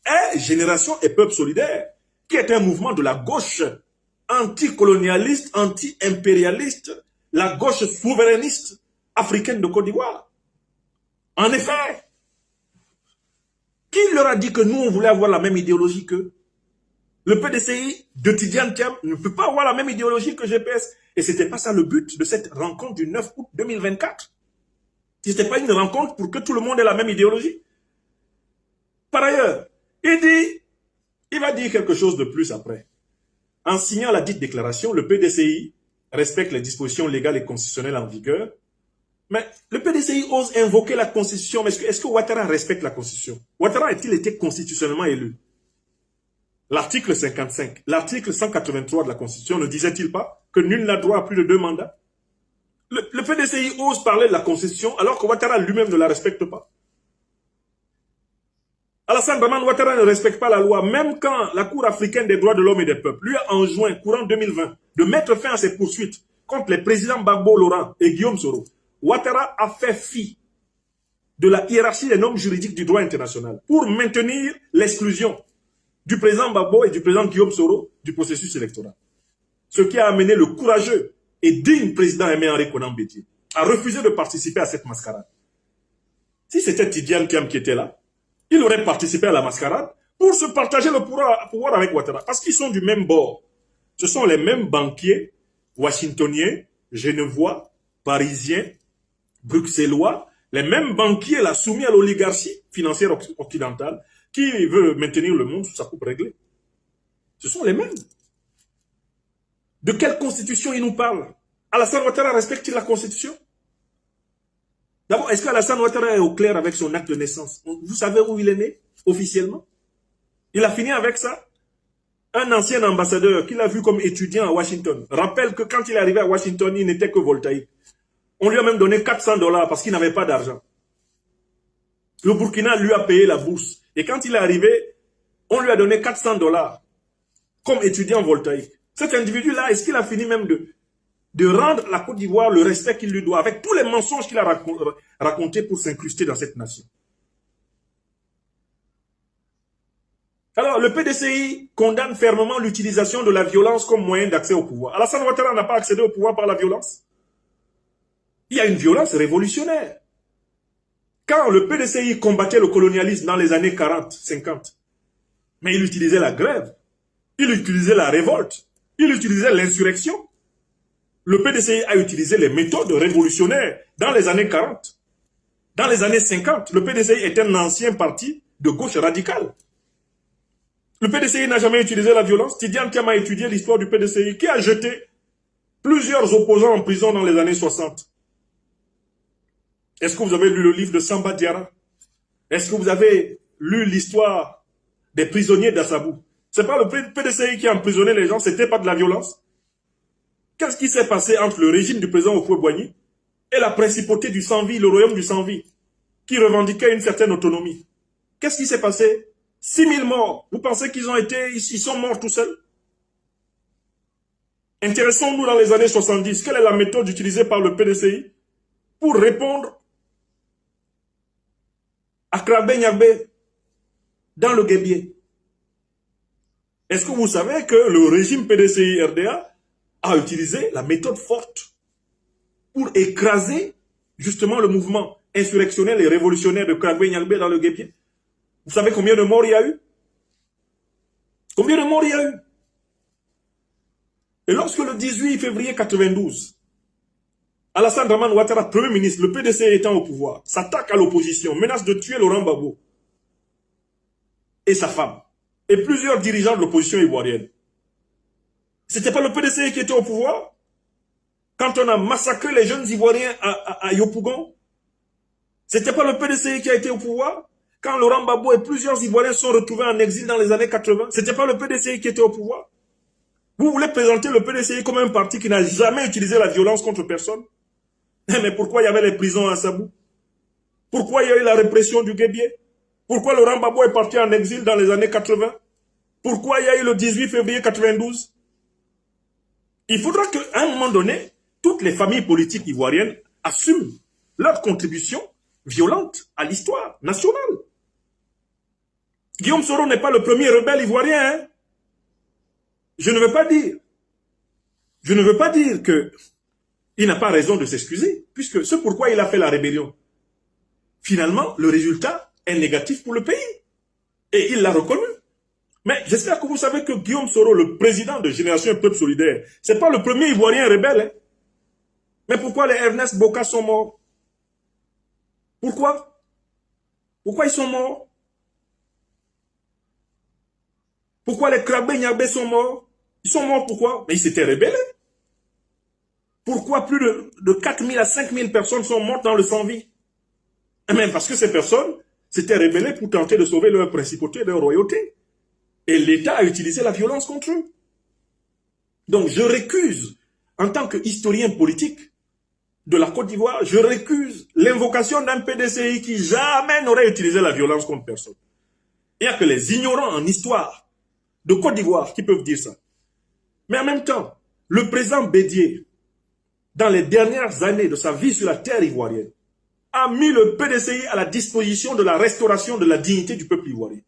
et Génération et Peuple Solidaire, qui est un mouvement de la gauche anticolonialiste, anti-impérialiste, la gauche souverainiste africaine de Côte d'Ivoire. En effet, qui leur a dit que nous, on voulait avoir la même idéologie qu'eux? Le PDCI de Tidjane Thiam ne peut pas avoir la même idéologie que GPS. Et ce n'était pas ça le but de cette rencontre du 9 août 2024. Ce n'était pas une rencontre pour que tout le monde ait la même idéologie. Par ailleurs, il va dire quelque chose de plus après. En signant la dite déclaration, le PDCI respecte les dispositions légales et constitutionnelles en vigueur. Mais le PDCI ose invoquer la Constitution. Mais est-ce que Ouattara respecte la Constitution? Ouattara a-t-il été constitutionnellement élu? L'article 55, l'article 183 de la Constitution ne disait-il pas que nul n'a droit à plus de 2 mandats? Le PDCI ose parler de la Constitution alors que Ouattara lui-même ne la respecte pas. Alassane Draman Ouattara ne respecte pas la loi, même quand la Cour africaine des droits de l'homme et des peuples lui a enjoint, courant 2020, de mettre fin à ses poursuites contre les présidents Gbagbo Laurent et Guillaume Soro. Ouattara a fait fi de la hiérarchie des normes juridiques du droit international pour maintenir l'exclusion du président Gbagbo et du président Guillaume Soro du processus électoral. Ce qui a amené le courageux et digne président Aimé-Henri Konan Bédié à refuser de participer à cette mascarade. Si c'était Tidjane Thiam qui était là, il aurait participé à la mascarade pour se partager le pouvoir avec Ouattara. Parce qu'ils sont du même bord. Ce sont les mêmes banquiers, washingtoniens, genevois, parisiens, bruxellois, les mêmes banquiers là, soumis à l'oligarchie financière occidentale qui veut maintenir le monde sous sa coupe réglée. Ce sont les mêmes. De quelle constitution il nous parle? Alassane Ouattara respecte-t-il la constitution? D'abord, est-ce qu'Alassane Ouattara est au clair avec son acte de naissance? Vous savez où il est né, officiellement? Il a fini avec ça. Un ancien ambassadeur qu'il a vu comme étudiant à Washington rappelle que quand il est arrivé à Washington, il n'était que voltaïque. On lui a même donné 400 $ parce qu'il n'avait pas d'argent. Le Burkina lui a payé la bourse. Et quand il est arrivé, on lui a donné 400 $ comme étudiant voltaïque. Cet individu-là, est-ce qu'il a fini même de rendre la Côte d'Ivoire le respect qu'il lui doit, avec tous les mensonges qu'il a racontés pour s'incruster dans cette nation? Alors, le PDCI condamne fermement l'utilisation de la violence comme moyen d'accès au pouvoir. Alassane Ouattara n'a pas accédé au pouvoir par la violence. Il y a une violence révolutionnaire. Quand le PDCI combattait le colonialisme dans les années 40, 50, mais il utilisait la grève, il utilisait la révolte, il utilisait l'insurrection. le PDCI a utilisé les méthodes révolutionnaires dans les années 40. Dans les années 50, le PDCI est un ancien parti de gauche radicale. Le PDCI n'a jamais utilisé la violence. Tidiane Thiam a étudié l'histoire du PDCI qui a jeté plusieurs opposants en prison dans les années 60. Est-ce que vous avez lu le livre de Samba Diarra? Est-ce que vous avez lu l'histoire des prisonniers d'Assabou? C'est pas le PDCI qui a emprisonné les gens, c'était pas de la violence. Qu'est-ce qui s'est passé entre le régime du président Houphouët-Boigny et la principauté du sans-vie, le royaume du sans-vie, qui revendiquait une certaine autonomie? Qu'est-ce qui s'est passé? 6000 morts. Vous pensez qu'ils sont morts tout seuls? Intéressons-nous dans les années 70. Quelle est la méthode utilisée par le PDCI pour répondre à Krabé Nyabé dans le guébier? Est-ce que vous savez que le régime PDCI-RDA a utilisé la méthode forte pour écraser justement le mouvement insurrectionnel et révolutionnaire de Krabé Nyabé dans le guébier? Vous savez combien de morts il y a eu? Combien de morts il y a eu? Et lorsque le 18 février 92, Alassane Dramane Ouattara, Premier ministre, le PDC étant au pouvoir, s'attaque à l'opposition, menace de tuer Laurent Gbagbo et sa femme, et plusieurs dirigeants de l'opposition ivoirienne. C'était pas le PDC qui était au pouvoir? Quand on a massacré les jeunes Ivoiriens à Yopougon, c'était pas le PDC qui a été au pouvoir? Quand Laurent Gbagbo et plusieurs Ivoiriens sont retrouvés en exil dans les années 80, c'était pas le PDCI qui était au pouvoir? Vous voulez présenter le PDCI comme un parti qui n'a jamais utilisé la violence contre personne? Mais pourquoi il y avait les prisons à Sabou? Pourquoi il y a eu la répression du guébier? Pourquoi Laurent Gbagbo est parti en exil dans les années 80? Pourquoi il y a eu le 18 février 92? Il faudra qu'à un moment donné, toutes les familles politiques ivoiriennes assument leur contribution violente à l'histoire nationale. Guillaume Soro n'est pas le premier rebelle ivoirien. Hein? Je ne veux pas dire qu'il n'a pas raison de s'excuser, puisque c'est pourquoi il a fait la rébellion. Finalement, le résultat est négatif pour le pays. Et il l'a reconnu. Mais j'espère que vous savez que Guillaume Soro, le président de Génération Peuple Solidaire, c'est pas le premier Ivoirien rebelle. Hein? Mais pourquoi les Ernest Boka sont morts? Pourquoi? Pourquoi ils sont morts? Pourquoi les Krabé Nyabé sont morts? Ils sont morts pourquoi? Mais ils s'étaient rebellés. Pourquoi plus de 4000 à 5000 personnes sont mortes dans le sans-vie? Et même parce que ces personnes s'étaient rebellées pour tenter de sauver leur principauté, leur royauté. Et l'État a utilisé la violence contre eux. Donc je récuse, en tant qu'historien politique de la Côte d'Ivoire, je récuse l'invocation d'un PDCI qui jamais n'aurait utilisé la violence contre personne. Il n'y a que les ignorants en histoire de Côte d'Ivoire qui peuvent dire ça. Mais en même temps, le président Bédié, dans les dernières années de sa vie sur la terre ivoirienne, a mis le PDCI à la disposition de la restauration de la dignité du peuple ivoirien.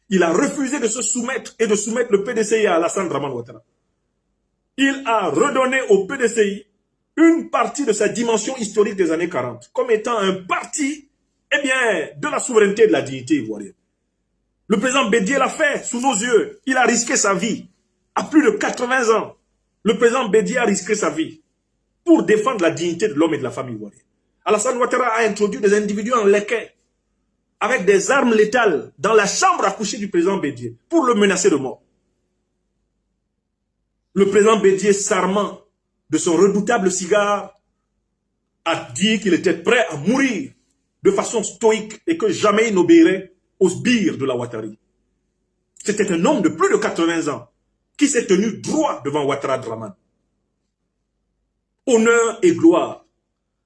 Il a refusé de se soumettre et de soumettre le PDCI à Alassane Dramane Ouattara. Il a redonné au PDCI une partie de sa dimension historique des années 40, comme étant un parti, eh bien, de la souveraineté et de la dignité ivoirienne. Le président Bédié l'a fait sous nos yeux. Il a risqué sa vie. À plus de 80 ans, le président Bédié a risqué sa vie pour défendre la dignité de l'homme et de la famille ivoirienne. Alassane Ouattara a introduit des individus en leket avec des armes létales dans la chambre à coucher du président Bédié pour le menacer de mort. Le président Bédié, s'armant de son redoutable cigare, a dit qu'il était prêt à mourir de façon stoïque et que jamais il n'obéirait aux sbires de la Ouattari. C'était un homme de plus de 80 ans qui s'est tenu droit devant Ouattara Dramane. Honneur et gloire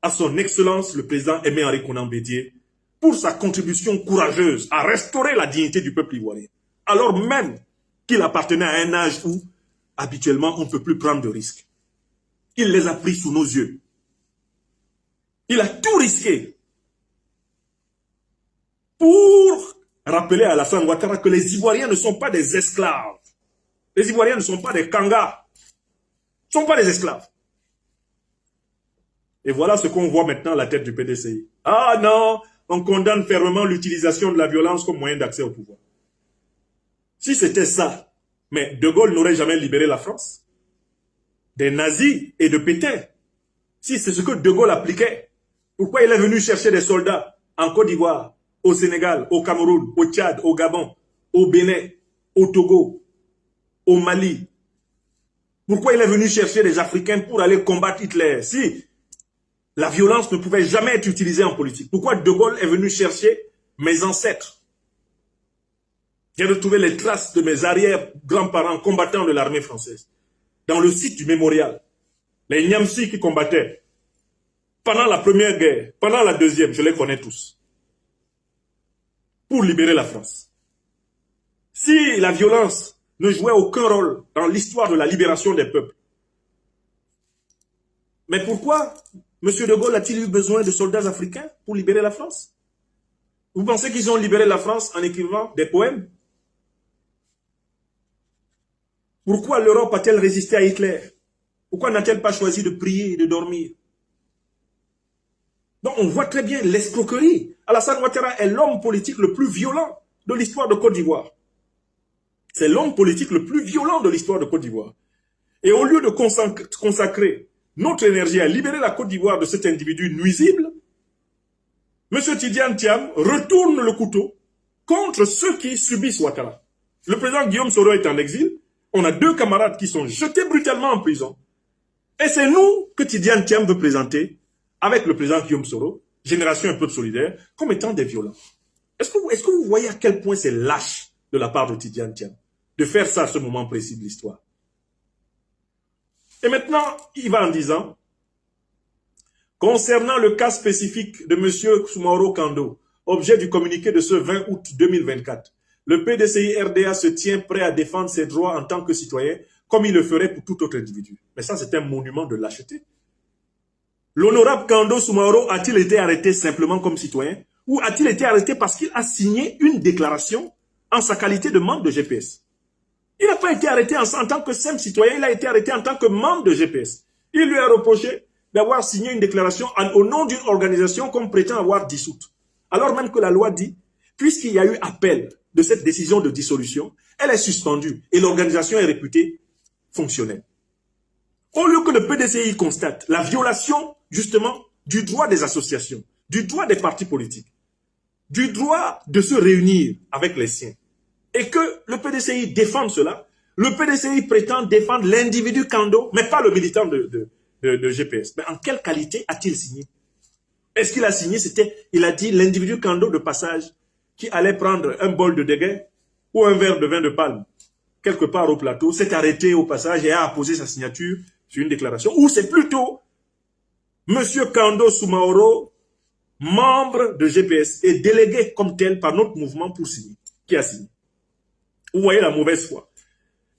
à son excellence le président Aimé-Henri Konan Bédié pour sa contribution courageuse à restaurer la dignité du peuple ivoirien, alors même qu'il appartenait à un âge où, habituellement, on ne peut plus prendre de risques. Il les a pris sous nos yeux. Il a tout risqué pour rappeler à Alassane Ouattara que les Ivoiriens ne sont pas des esclaves. Les Ivoiriens ne sont pas des kangas. Ils ne sont pas des esclaves. Et voilà ce qu'on voit maintenant à la tête du PDCI. Ah non, on condamne fermement l'utilisation de la violence comme moyen d'accès au pouvoir. Si c'était ça, mais De Gaulle n'aurait jamais libéré la France. des nazis et de Pétain, si c'est ce que De Gaulle appliquait, pourquoi il est venu chercher des soldats en Côte d'Ivoire, au Sénégal, au Cameroun, au Tchad, au Gabon, au Bénin, au Togo, au Mali? Pourquoi il est venu chercher des Africains pour aller combattre Hitler? Si la violence ne pouvait jamais être utilisée en politique, pourquoi De Gaulle est venu chercher mes ancêtres? J'ai retrouvé les traces de mes arrière-grands-parents combattants de l'armée française dans le site du mémorial. Les Niamsi qui combattaient pendant la première guerre, pendant la deuxième, je les connais tous, pour libérer la France. Si la violence ne jouait aucun rôle dans l'histoire de la libération des peuples, mais pourquoi M. De Gaulle a-t-il eu besoin de soldats africains pour libérer la France? Vous pensez qu'ils ont libéré la France en écrivant des poèmes? Pourquoi l'Europe a-t-elle résisté à Hitler? Pourquoi n'a-t-elle pas choisi de prier et de dormir? Donc on voit très bien l'escroquerie. Alassane Ouattara est l'homme politique le plus violent de l'histoire de Côte d'Ivoire. C'est l'homme politique le plus violent de l'histoire de Côte d'Ivoire. Et au lieu de consacrer notre énergie à libérer la Côte d'Ivoire de cet individu nuisible, M. Tidiane Thiam retourne le couteau contre ceux qui subissent Ouattara. Le président Guillaume Soro est en exil. On a 2 camarades qui sont jetés brutalement en prison. Et c'est nous que Tidiane Thiam veut présenter, avec le président Guillaume Soro, Génération et Peuple Solidaire, comme étant des violents. Est-ce que vous voyez à quel point c'est lâche de la part de Tidiane Thiam de faire ça à ce moment précis de l'histoire? Et maintenant, il va en disant, concernant le cas spécifique de M. Soumaoro Kando, objet du communiqué de ce 20 août 2024, le PDCI RDA se tient prêt à défendre ses droits en tant que citoyen, comme il le ferait pour tout autre individu. Mais ça, c'est un monument de lâcheté. L'honorable Kando Soumaoro a-t-il été arrêté simplement comme citoyen, ou a-t-il été arrêté parce qu'il a signé une déclaration en sa qualité de membre de GPS? Il n'a pas été arrêté en tant que simple citoyen, il a été arrêté en tant que membre de GPS. Il lui a reproché d'avoir signé une déclaration au nom d'une organisation qu'on prétend avoir dissoute. Alors même que la loi dit, puisqu'il y a eu appel de cette décision de dissolution, elle est suspendue et l'organisation est réputée fonctionnelle. Au lieu que le PDCI constate la violation, justement, du droit des associations, du droit des partis politiques, du droit de se réunir avec les siens, et que le PDCI défende cela, le PDCI prétend défendre l'individu Kando, mais pas le militant de GPS. Mais en quelle qualité a-t-il signé? Est-ce qu'il a signé? Il a dit l'individu Kando de passage qui allait prendre un bol de déguet ou un verre de vin de palme quelque part au plateau, s'est arrêté au passage et a apposé sa signature sur une déclaration, ou c'est plutôt M. Kando Soumaoro, membre de GPS et délégué comme tel par notre mouvement pour signer, qui a signé. Vous voyez la mauvaise foi.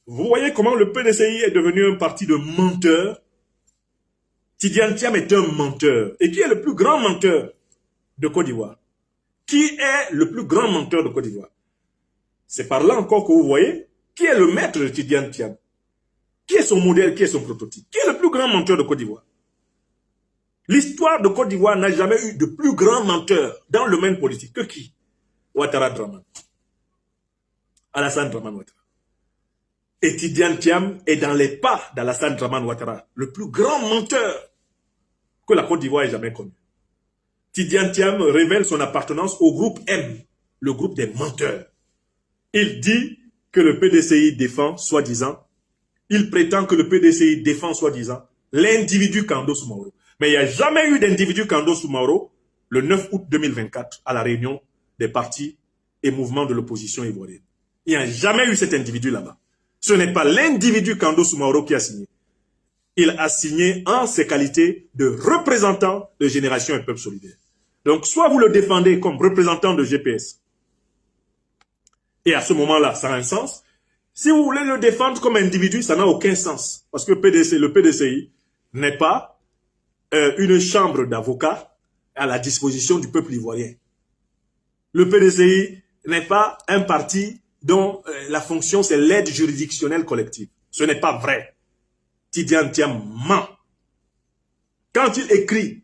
Vous voyez comment le PDCI est devenu un parti de menteurs. Tidiane Thiam est un menteur. Et qui est le plus grand menteur de Côte d'Ivoire? Qui est le plus grand menteur de Côte d'Ivoire? C'est par là encore que vous voyez qui est le maître de Tidiane Thiam. Qui est son modèle, qui est son prototype? Qui est le plus grand menteur de Côte d'Ivoire? L'histoire de Côte d'Ivoire n'a jamais eu de plus grand menteur dans le domaine politique que qui? Ouattara Draman. Alassane Draman Ouattara. Et Tidiane Thiam est dans les pas d'Alassane Draman Ouattara, le plus grand menteur que la Côte d'Ivoire ait jamais connu. Tidiane Thiam révèle son appartenance au groupe M, le groupe des menteurs. Il dit que le PDCI défend, soi-disant, il prétend que le PDCI défend, soi-disant, l'individu Kando Soumaoro. Mais il n'y a jamais eu d'individu Kando Soumaoro le 9 août 2024 à la réunion des partis et mouvements de l'opposition ivoirienne. Il n'y a jamais eu cet individu là-bas. Ce n'est pas l'individu Kando Soumaoro qui a signé. Il a signé en ses qualités de représentant de Génération et Peuple Solidaire. Donc, soit vous le défendez comme représentant de GPS, et à ce moment-là, ça a un sens. Si vous voulez le défendre comme individu, ça n'a aucun sens. Parce que le PDCI n'est pas une chambre d'avocats à la disposition du peuple ivoirien. Le PDCI n'est pas un parti dont la fonction, c'est l'aide juridictionnelle collective. Ce n'est pas vrai. Tidiane Thiam ment. Quand il écrit,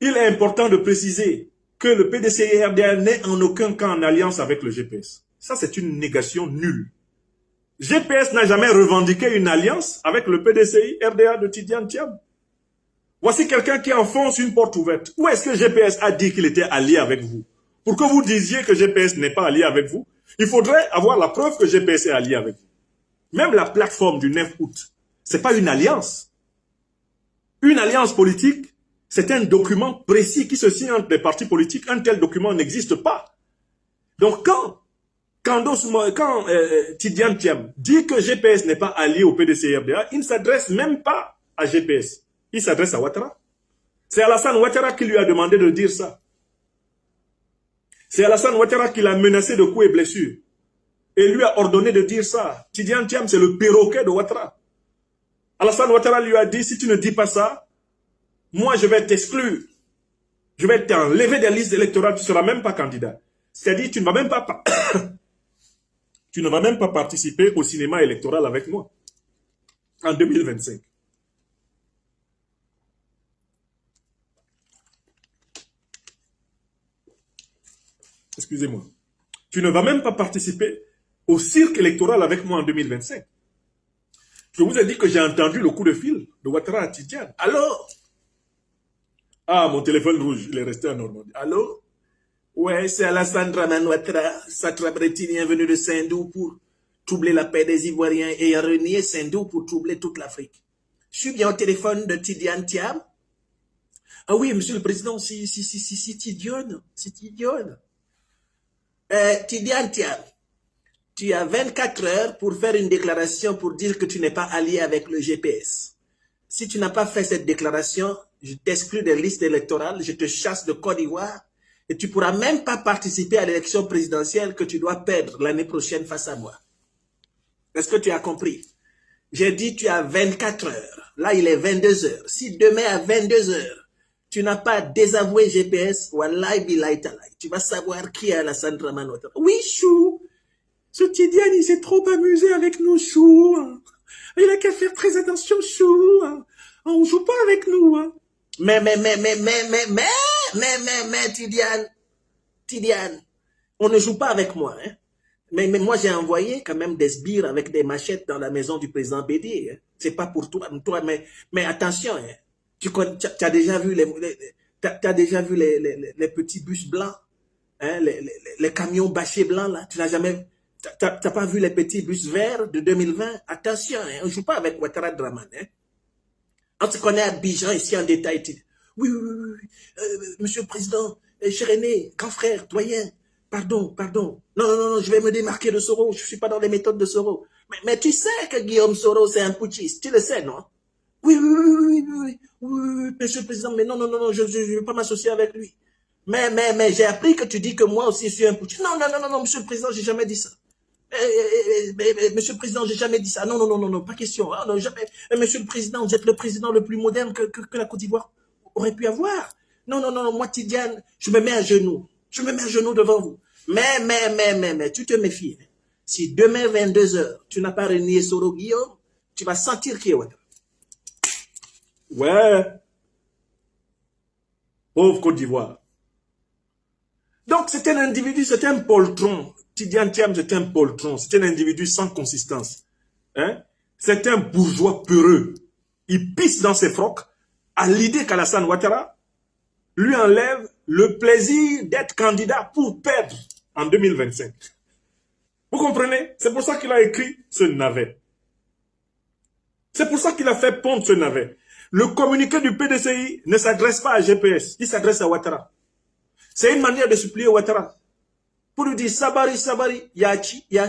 il est important de préciser que le PDCI RDA n'est en aucun cas en alliance avec le GPS. Ça, c'est une négation nulle. GPS n'a jamais revendiqué une alliance avec le PDCI RDA de Tidiane Thiam. Voici quelqu'un qui enfonce une porte ouverte. Où est-ce que GPS a dit qu'il était allié avec vous? Pour que vous disiez que GPS n'est pas allié avec vous, il faudrait avoir la preuve que GPS est allié avec vous. Même la plateforme du 9 août, ce n'est pas une alliance. Une alliance politique, c'est un document précis qui se signe entre les partis politiques. Un tel document n'existe pas. Donc quand Tidiane Thiam dit que GPS n'est pas allié au PDC-RDA, il ne s'adresse même pas à GPS. Il s'adresse à Ouattara. C'est Alassane Ouattara qui lui a demandé de dire ça. C'est Alassane Ouattara qui l'a menacé de coups et blessures. Et lui a ordonné de dire ça. Tidiane Thiam, c'est le perroquet de Ouattara. Alassane Ouattara lui a dit, si tu ne dis pas ça, moi je vais t'exclure. Je vais t'enlever des listes électorales, tu ne seras même pas candidat. C'est-à-dire, tu ne vas même pas tu ne vas même pas participer au cinéma électoral avec moi en 2025. Excusez-moi. Tu ne vas même pas participer au cirque électoral avec moi en 2025. Je vous ai dit que j'ai entendu le coup de fil de Ouattara à Tidiane. Allô? Ah, mon téléphone rouge, il est resté en Normandie. Allô? Ouais, c'est Alassane Dramane Ouattara, satrape brétilien venu de Saint-Doux pour troubler la paix des Ivoiriens et renier Saint-Doux pour troubler toute l'Afrique. Je suis bien au téléphone de Tidiane Thiam. Ah oui, monsieur le président, c'est Tidiane. Tidiane Thiam, tu as 24 heures pour faire une déclaration pour dire que tu n'es pas allié avec le GPS. Si tu n'as pas fait cette déclaration, je t'exclus des listes électorales, je te chasse de Côte d'Ivoire et tu ne pourras même pas participer à l'élection présidentielle que tu dois perdre l'année prochaine face à moi. Est-ce que tu as compris? J'ai dit tu as 24 heures. Là, il est 22 heures. Si demain à 22 heures, tu n'as pas désavoué GPS, wallahi billahi talai, tu vas savoir qui est Alassane Dramane Ouattara. Oui, Chou, ce Tidiane, il s'est trop amusé avec nous, Chou. Il a qu'à faire très attention, Chou. On ne joue pas avec nous. Mais, Tidiane, on ne joue pas avec moi. Hein. Mais moi, j'ai envoyé quand même des sbires avec des machettes dans la maison du président Bédier. Hein. C'est pas pour toi, mais attention, hein. Tu as déjà vu les petits bus blancs, hein, les camions bâchés blancs, là. Tu n'as jamais... T'as pas vu les petits bus verts de 2020? Attention, hein, on ne joue pas avec Ouattara Dramane. Hein. On se connaît à Abidjan ici en détail. Oui, monsieur le président, cher aîné, grand frère, doyen, pardon. Non, je vais me démarquer de Soro. Je ne suis pas dans les méthodes de Soro. Mais tu sais que Guillaume Soro, c'est un putschiste. Tu le sais, non? Oui, monsieur le président, mais non, je ne veux pas m'associer avec lui. Mais j'ai appris que tu dis que moi aussi je suis un putschiste. Non, monsieur le président, j'ai jamais dit ça. Monsieur le président, j'ai jamais dit ça. Non, pas question. Ah, non, jamais. Monsieur le président, vous êtes le président le plus moderne que la Côte d'Ivoire aurait pu avoir. Non, moi, Tidiane, je me mets à genoux. Je me mets à genoux devant vous. Mais, tu te méfies. Si demain, 22 heures, tu n'as pas renié Soro Guillaume, tu vas sentir qui est Ouattara. Ouais. Pauvre Côte d'Ivoire. Donc, c'est un individu, c'est un poltron. Tidiane Thiam, c'est un poltron. C'est un individu sans consistance. Hein? C'est un bourgeois peureux. Il pisse dans ses frocs à l'idée qu'Alassane Ouattara lui enlève le plaisir d'être candidat pour perdre en 2025. Vous comprenez? C'est pour ça qu'il a écrit ce navet. C'est pour ça qu'il a fait pondre ce navet. Le communiqué du PDCI ne s'adresse pas à GPS, il s'adresse à Ouattara. C'est une manière de supplier Ouattara. Pour lui dire, Sabari, Yachi. Il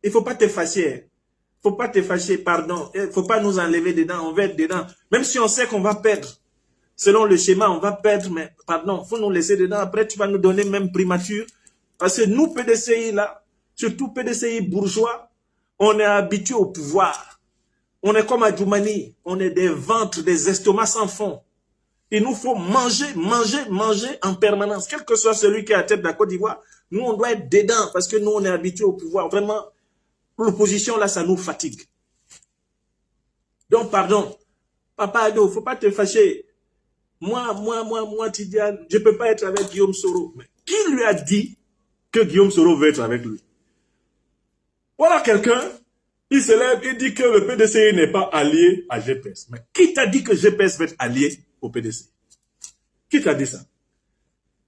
ne faut pas te fâcher. Il ne faut pas te fâcher, pardon. Il ne faut pas nous enlever dedans, on va être dedans. Même si on sait qu'on va perdre. Selon le schéma, on va perdre, mais pardon, il faut nous laisser dedans. Après, tu vas nous donner même primature. Parce que nous, PDCI, là, surtout PDCI bourgeois, on est habitué au pouvoir. On est comme à Djoumani. On est des ventres, des estomacs sans fond. Il nous faut manger en permanence. Quel que soit celui qui est à la tête de la Côte d'Ivoire, nous, on doit être dedans parce que nous, on est habitués au pouvoir. Vraiment, l'opposition, là, ça nous fatigue. Donc, pardon. Papa Ado, il ne faut pas te fâcher. Moi, Tidiane, je ne peux pas être avec Guillaume Soro. Mais qui lui a dit que Guillaume Soro veut être avec lui? Voilà quelqu'un, il se lève, il dit que le PDCI n'est pas allié à GPS. Mais qui t'a dit que GPS va être allié au PDCI? Qui t'a dit ça?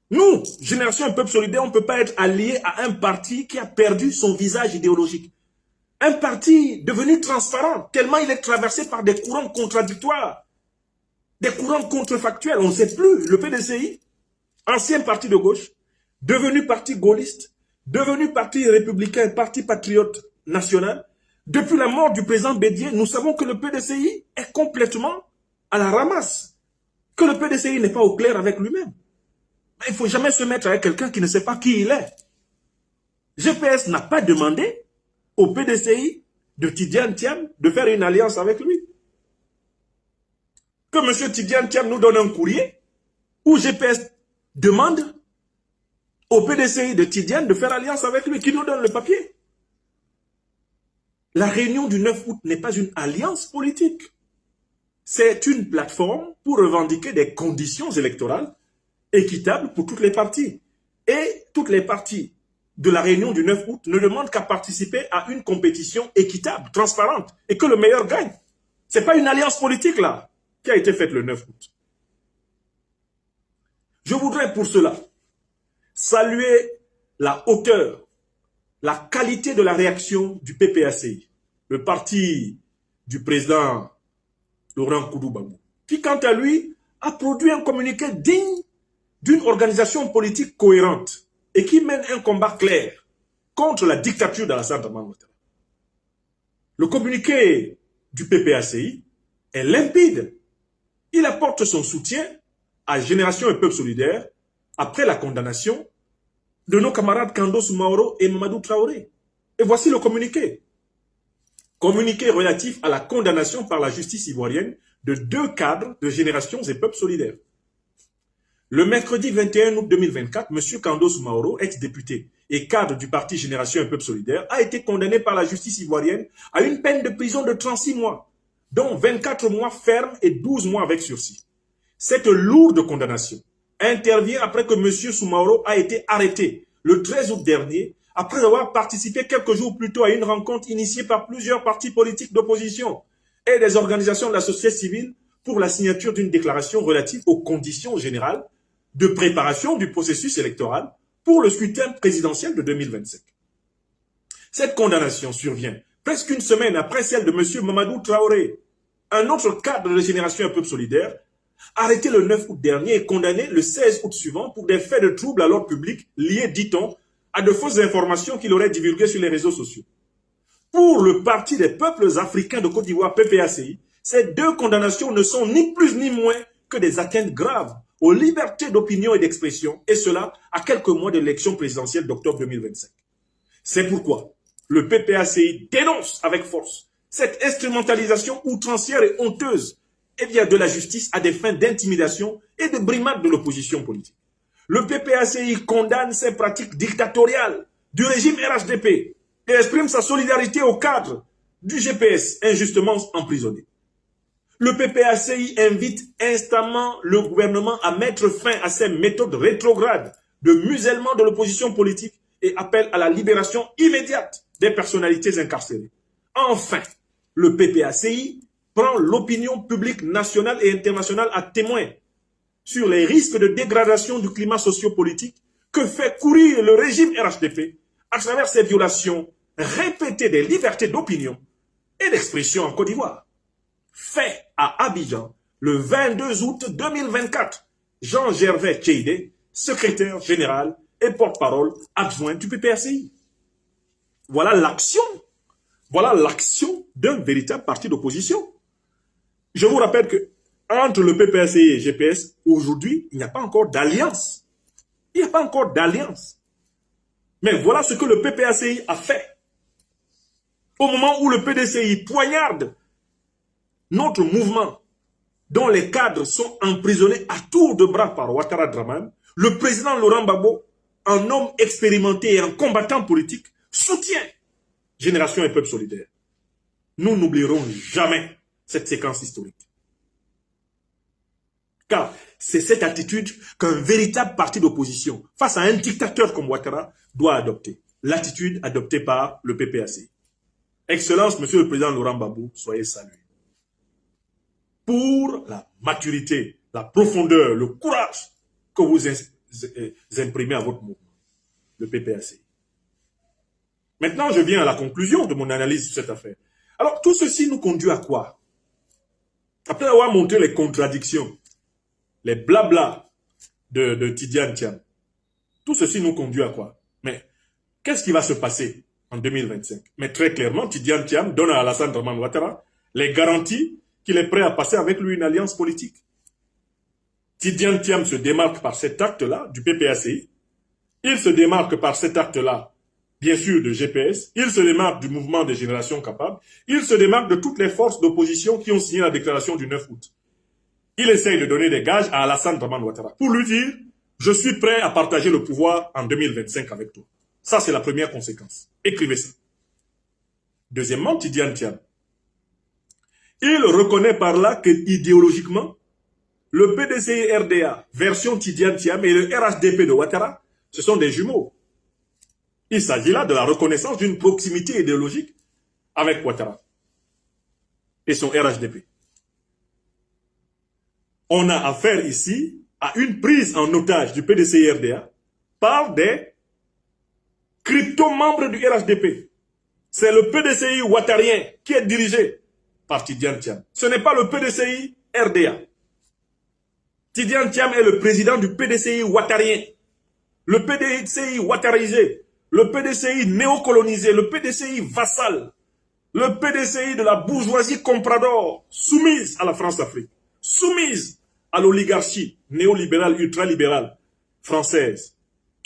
Nous, Génération Un Peuple Solidaire, on ne peut pas être allié à un parti qui a perdu son visage idéologique. Un parti devenu transparent, tellement il est traversé par des courants contradictoires, des courants contrefactuels. On ne sait plus. Le PDCI, ancien parti de gauche, devenu parti gaulliste, devenu parti républicain, parti patriote national. Depuis la mort du président Bédier, nous savons que le PDCI est complètement à la ramasse. Que le PDCI n'est pas au clair avec lui-même. Il ne faut jamais se mettre avec quelqu'un qui ne sait pas qui il est. GPS n'a pas demandé au PDCI de Tidjane Thiam de faire une alliance avec lui. Que M. Tidjane Thiam nous donne un courrier où GPS demande au PDCI de Tidjane de faire alliance avec lui, qui nous donne le papier. La réunion du 9 août n'est pas une alliance politique. C'est une plateforme pour revendiquer des conditions électorales équitables pour toutes les parties. Et toutes les parties de la réunion du 9 août ne demandent qu'à participer à une compétition équitable, transparente, et que le meilleur gagne. Ce n'est pas une alliance politique là qui a été faite le 9 août. Je voudrais pour cela saluer la hauteur, la qualité de la réaction du PPACI, le parti du président Laurent Koudou-Gbagbo, qui quant à lui a produit un communiqué digne d'une organisation politique cohérente et qui mène un combat clair contre la dictature d'Alassane Dramane Ouattara. Le communiqué du PPACI est limpide. Il apporte son soutien à Génération Un Peuple Solidaire après la condamnation de nos camarades Kando Soumaoro et Mamadou Traoré. Et voici le communiqué. Communiqué relatif à la condamnation par la justice ivoirienne de 2 cadres de Générations et Peuples Solidaires. Le mercredi 21 août 2024, M. Kando Soumaoro, ex-député et cadre du parti Génération Un Peuple Solidaire, a été condamné par la justice ivoirienne à une peine de prison de 36 mois, dont 24 mois fermes et 12 mois avec sursis. Cette lourde condamnation intervient après que M. Soumaoro a été arrêté le 13 août dernier, après avoir participé quelques jours plus tôt à une rencontre initiée par plusieurs partis politiques d'opposition et des organisations de la société civile pour la signature d'une déclaration relative aux conditions générales de préparation du processus électoral pour le scrutin présidentiel de 2025. Cette condamnation survient presque une semaine après celle de M. Mamadou Traoré, un autre cadre de Génération Un Peuple Solidaire, arrêté le 9 août dernier et condamné le 16 août suivant pour des faits de troubles à l'ordre public liés, dit-on, à de fausses informations qu'il aurait divulguées sur les réseaux sociaux. Pour le Parti des peuples africains de Côte d'Ivoire, PPACI, ces 2 condamnations ne sont ni plus ni moins que des atteintes graves aux libertés d'opinion et d'expression, et cela à quelques mois de l'élection présidentielle d'octobre 2025. C'est pourquoi le PPACI dénonce avec force cette instrumentalisation outrancière et honteuse de la justice à des fins d'intimidation et de brimade de l'opposition politique. Le PPACI condamne ces pratiques dictatoriales du régime RHDP et exprime sa solidarité au cadre du GPS injustement emprisonné. Le PPACI invite instamment le gouvernement à mettre fin à ces méthodes rétrogrades de musellement de l'opposition politique et appelle à la libération immédiate des personnalités incarcérées. Enfin, le PPACI prend l'opinion publique nationale et internationale à témoin sur les risques de dégradation du climat sociopolitique que fait courir le régime RHDP à travers ses violations répétées des libertés d'opinion et d'expression en Côte d'Ivoire. Fait à Abidjan le 22 août 2024, Jean-Gervais Tcheidé, secrétaire général et porte-parole adjoint du PPACI. Voilà l'action d'un véritable parti d'opposition. Je vous rappelle que entre le PPACI et GPS, aujourd'hui, il n'y a pas encore d'alliance. Il n'y a pas encore d'alliance. Mais voilà ce que le PPACI a fait. Au moment où le PDCI poignarde notre mouvement, dont les cadres sont emprisonnés à tour de bras par Ouattara Dramane, le président Laurent Gbagbo, un homme expérimenté et un combattant politique, soutient Génération Un Peuple Solidaire. Nous n'oublierons jamais cette séquence historique. Car c'est cette attitude qu'un véritable parti d'opposition, face à un dictateur comme Ouattara, doit adopter. L'attitude adoptée par le PPACI. Excellence, Monsieur le Président Laurent Gbagbo, soyez salué. Pour la maturité, la profondeur, le courage que vous imprimez à votre mouvement, le PPACI. Maintenant, je viens à la conclusion de mon analyse sur cette affaire. Alors, tout ceci nous conduit à quoi? Après avoir montré les contradictions, les blablas de Tidjane Thiam, tout ceci nous conduit à quoi? Mais qu'est-ce qui va se passer en 2025? Mais très clairement, Tidjane Thiam donne à Alassane Dramane Ouattara les garanties qu'il est prêt à passer avec lui une alliance politique. Tidjane Thiam se démarque par cet acte-là du PPACI. Il se démarque par cet acte-là, bien sûr, de GPS. Il se démarque du mouvement des générations capables. Il se démarque de toutes les forces d'opposition qui ont signé la déclaration du 9 août. Il essaye de donner des gages à Alassane Dramane Ouattara pour lui dire « Je suis prêt à partager le pouvoir en 2025 avec toi ». Ça, c'est la première conséquence. Écrivez ça. Deuxièmement, Tidjane Thiam. Il reconnaît par là que idéologiquement, le PDCI-RDA, version Tidjane Thiam, et le RHDP de Ouattara, ce sont des jumeaux. Il s'agit là de la reconnaissance d'une proximité idéologique avec Ouattara et son RHDP. On a affaire ici à une prise en otage du PDCI-RDA par des crypto-membres du RHDP. C'est le PDCI ouattarien qui est dirigé par Tidjane Thiam. Ce n'est pas le PDCI-RDA. Tidjane Thiam est le président du PDCI ouattarien. Le PDCI ouattarisé, le PDCI néocolonisé, le PDCI vassal, le PDCI de la bourgeoisie comprador, soumise à la France-Afrique, soumise à l'oligarchie néolibérale, ultralibérale, française,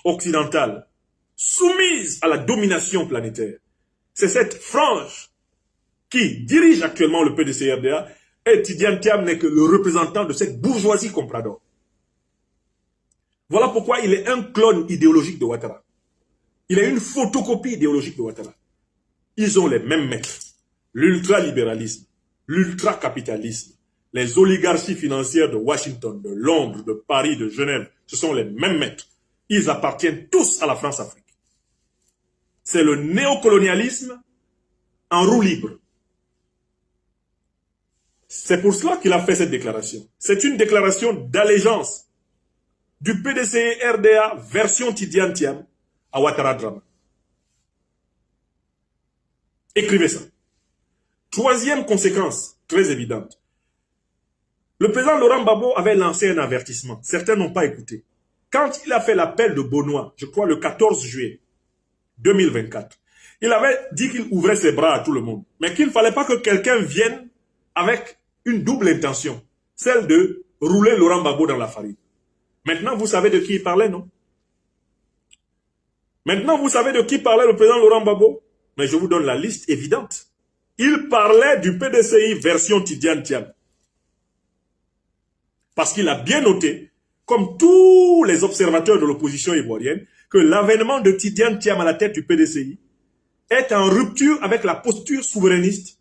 occidentale, soumise à la domination planétaire. C'est cette frange qui dirige actuellement le PDCI-RDA, et Tidjane Thiam n'est que le représentant de cette bourgeoisie comprador. Voilà pourquoi il est un clone idéologique de Ouattara. Il est une photocopie idéologique de Ouattara. Ils ont les mêmes maîtres. L'ultralibéralisme, l'ultracapitalisme, les oligarchies financières de Washington, de Londres, de Paris, de Genève, ce sont les mêmes maîtres. Ils appartiennent tous à la France-Afrique. C'est le néocolonialisme en roue libre. C'est pour cela qu'il a fait cette déclaration. C'est une déclaration d'allégeance du PDCI-RDA version Tidjane Thiam à Ouattara Dramane. Écrivez ça. Troisième conséquence, très évidente. Le président Laurent Gbagbo avait lancé un avertissement. Certains n'ont pas écouté. Quand il a fait l'appel de Benoît, je crois le 14 juillet 2024, il avait dit qu'il ouvrait ses bras à tout le monde. Mais qu'il ne fallait pas que quelqu'un vienne avec une double intention. Celle de rouler Laurent Gbagbo dans la farine. Maintenant, vous savez de qui il parlait, non? Maintenant, vous savez de qui parlait le président Laurent Gbagbo? Mais je vous donne la liste évidente. Il parlait du PDCI version Tidjane Thiam. Parce qu'il a bien noté, comme tous les observateurs de l'opposition ivoirienne, que l'avènement de Tidjane Thiam à la tête du PDCI est en rupture avec la posture souverainiste,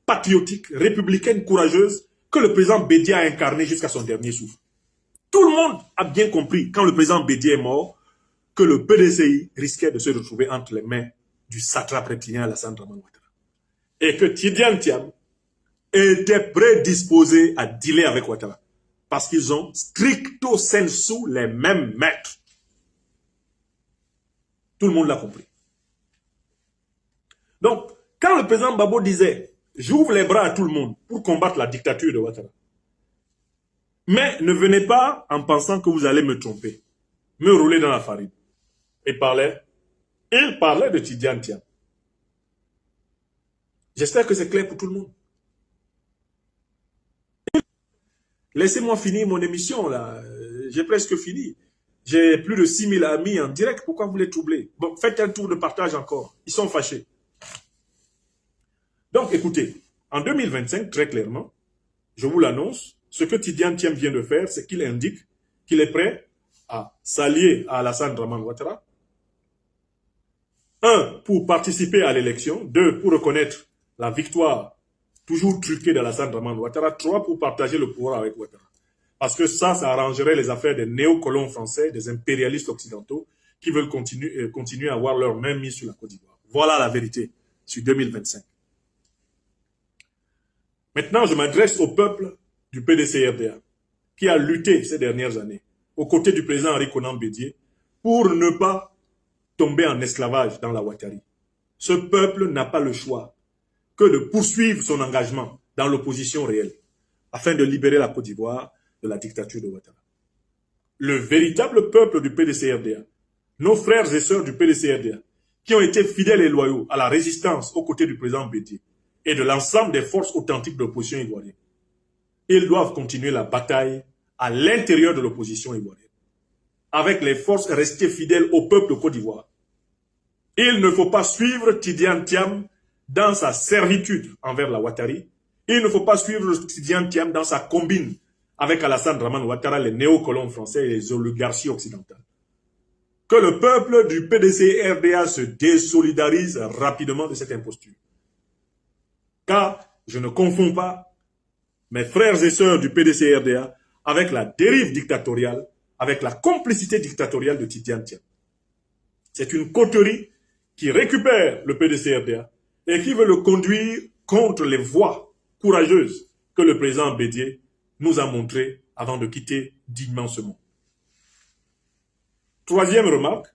patriotique, républicaine, courageuse que le président Bédié a incarnée jusqu'à son dernier souffle. Tout le monde a bien compris, quand le président Bédié est mort, que le PDCI risquait de se retrouver entre les mains du satrape reptilien Alassane Dramane Ouattara. Et que Tidjane Thiam était prédisposé à dealer avec Ouattara. Parce qu'ils ont stricto sensu les mêmes maîtres. Tout le monde l'a compris. Donc, quand le président Gbagbo disait « J'ouvre les bras à tout le monde pour combattre la dictature de Ouattara », mais ne venez pas en pensant que vous allez me tromper, me rouler dans la farine. Il parlait de Tidjane Thiam. J'espère que c'est clair pour tout le monde. Laissez-moi finir mon émission, là. J'ai presque fini. J'ai plus de 6000 amis en direct. Pourquoi vous les troublez? Bon, faites un tour de partage encore. Ils sont fâchés. Donc, écoutez, en 2025, très clairement, je vous l'annonce, ce que Tidjane Thiam vient de faire, c'est qu'il indique qu'il est prêt à s'allier à Alassane Dramane Ouattara. 1, pour participer à l'élection. 2, pour reconnaître la victoire toujours truquée d'Alassane Dramane Ouattara. 3, pour partager le pouvoir avec Ouattara. Parce que ça arrangerait les affaires des néocolons français, des impérialistes occidentaux, qui veulent continuer à avoir leur main mise sur la Côte d'Ivoire. Voilà la vérité sur 2025. Maintenant, je m'adresse au peuple du PDC-RDA qui a lutté ces dernières années aux côtés du président Henri Konan Bédié pour ne pas tomber en esclavage dans la Ouattari. Ce peuple n'a pas le choix que de poursuivre son engagement dans l'opposition réelle afin de libérer la Côte d'Ivoire de la dictature de Ouattara. Le véritable peuple du PDC-RDA, nos frères et sœurs du PDC-RDA, qui ont été fidèles et loyaux à la résistance aux côtés du président Bédié et de l'ensemble des forces authentiques de l'opposition ivoirienne, ils doivent continuer la bataille à l'intérieur de l'opposition ivoirienne, avec les forces restées fidèles au peuple de Côte d'Ivoire. Il ne faut pas suivre Tidiane Thiam dans sa servitude envers la Ouattari. Il ne faut pas suivre Tidiane Thiam dans sa combine avec Alassane Dramane Ouattara, les néocolons français et les oligarchies occidentales. Que le peuple du PDC-RDA se désolidarise rapidement de cette imposture. Car je ne confonds pas mes frères et sœurs du PDC-RDA avec la dérive dictatoriale, avec la complicité dictatoriale de Tidiane Thiam. C'est une coterie qui récupère le PDC-RDA et qui veut le conduire contre les voies courageuses que le président Bédié nous a montrées avant de quitter dignement ce monde. Troisième remarque,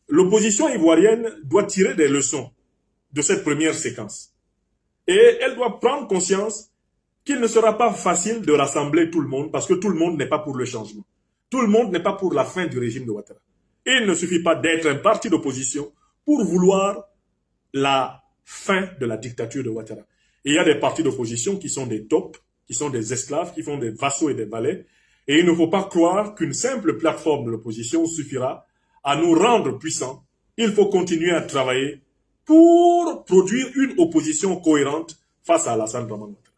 l'opposition ivoirienne doit tirer des leçons de cette première séquence. Et elle doit prendre conscience qu'il ne sera pas facile de rassembler tout le monde parce que tout le monde n'est pas pour le changement. Tout le monde n'est pas pour la fin du régime de Ouattara. Il ne suffit pas d'être un parti d'opposition pour vouloir la fin de la dictature de Ouattara. Et il y a des partis d'opposition qui sont des taupes, qui sont des esclaves, qui font des vassaux et des valets. Et il ne faut pas croire qu'une simple plateforme de l'opposition suffira à nous rendre puissants. Il faut continuer à travailler pour produire une opposition cohérente face à Alassane Dramane Ouattara.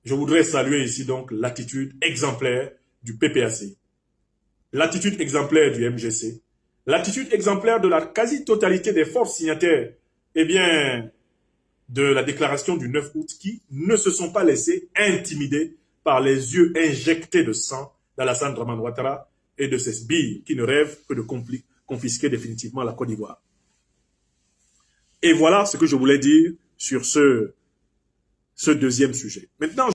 Je voudrais saluer ici donc l'attitude exemplaire du PPAC, l'attitude exemplaire du MGC, l'attitude exemplaire de la quasi-totalité des forces signataires, de la déclaration du 9 août qui ne se sont pas laissés intimider par les yeux injectés de sang d'Alassane Dramane Ouattara et de ses sbires qui ne rêvent que de confisquer définitivement la Côte d'Ivoire. Et voilà ce que je voulais dire sur ce deuxième sujet. Maintenant,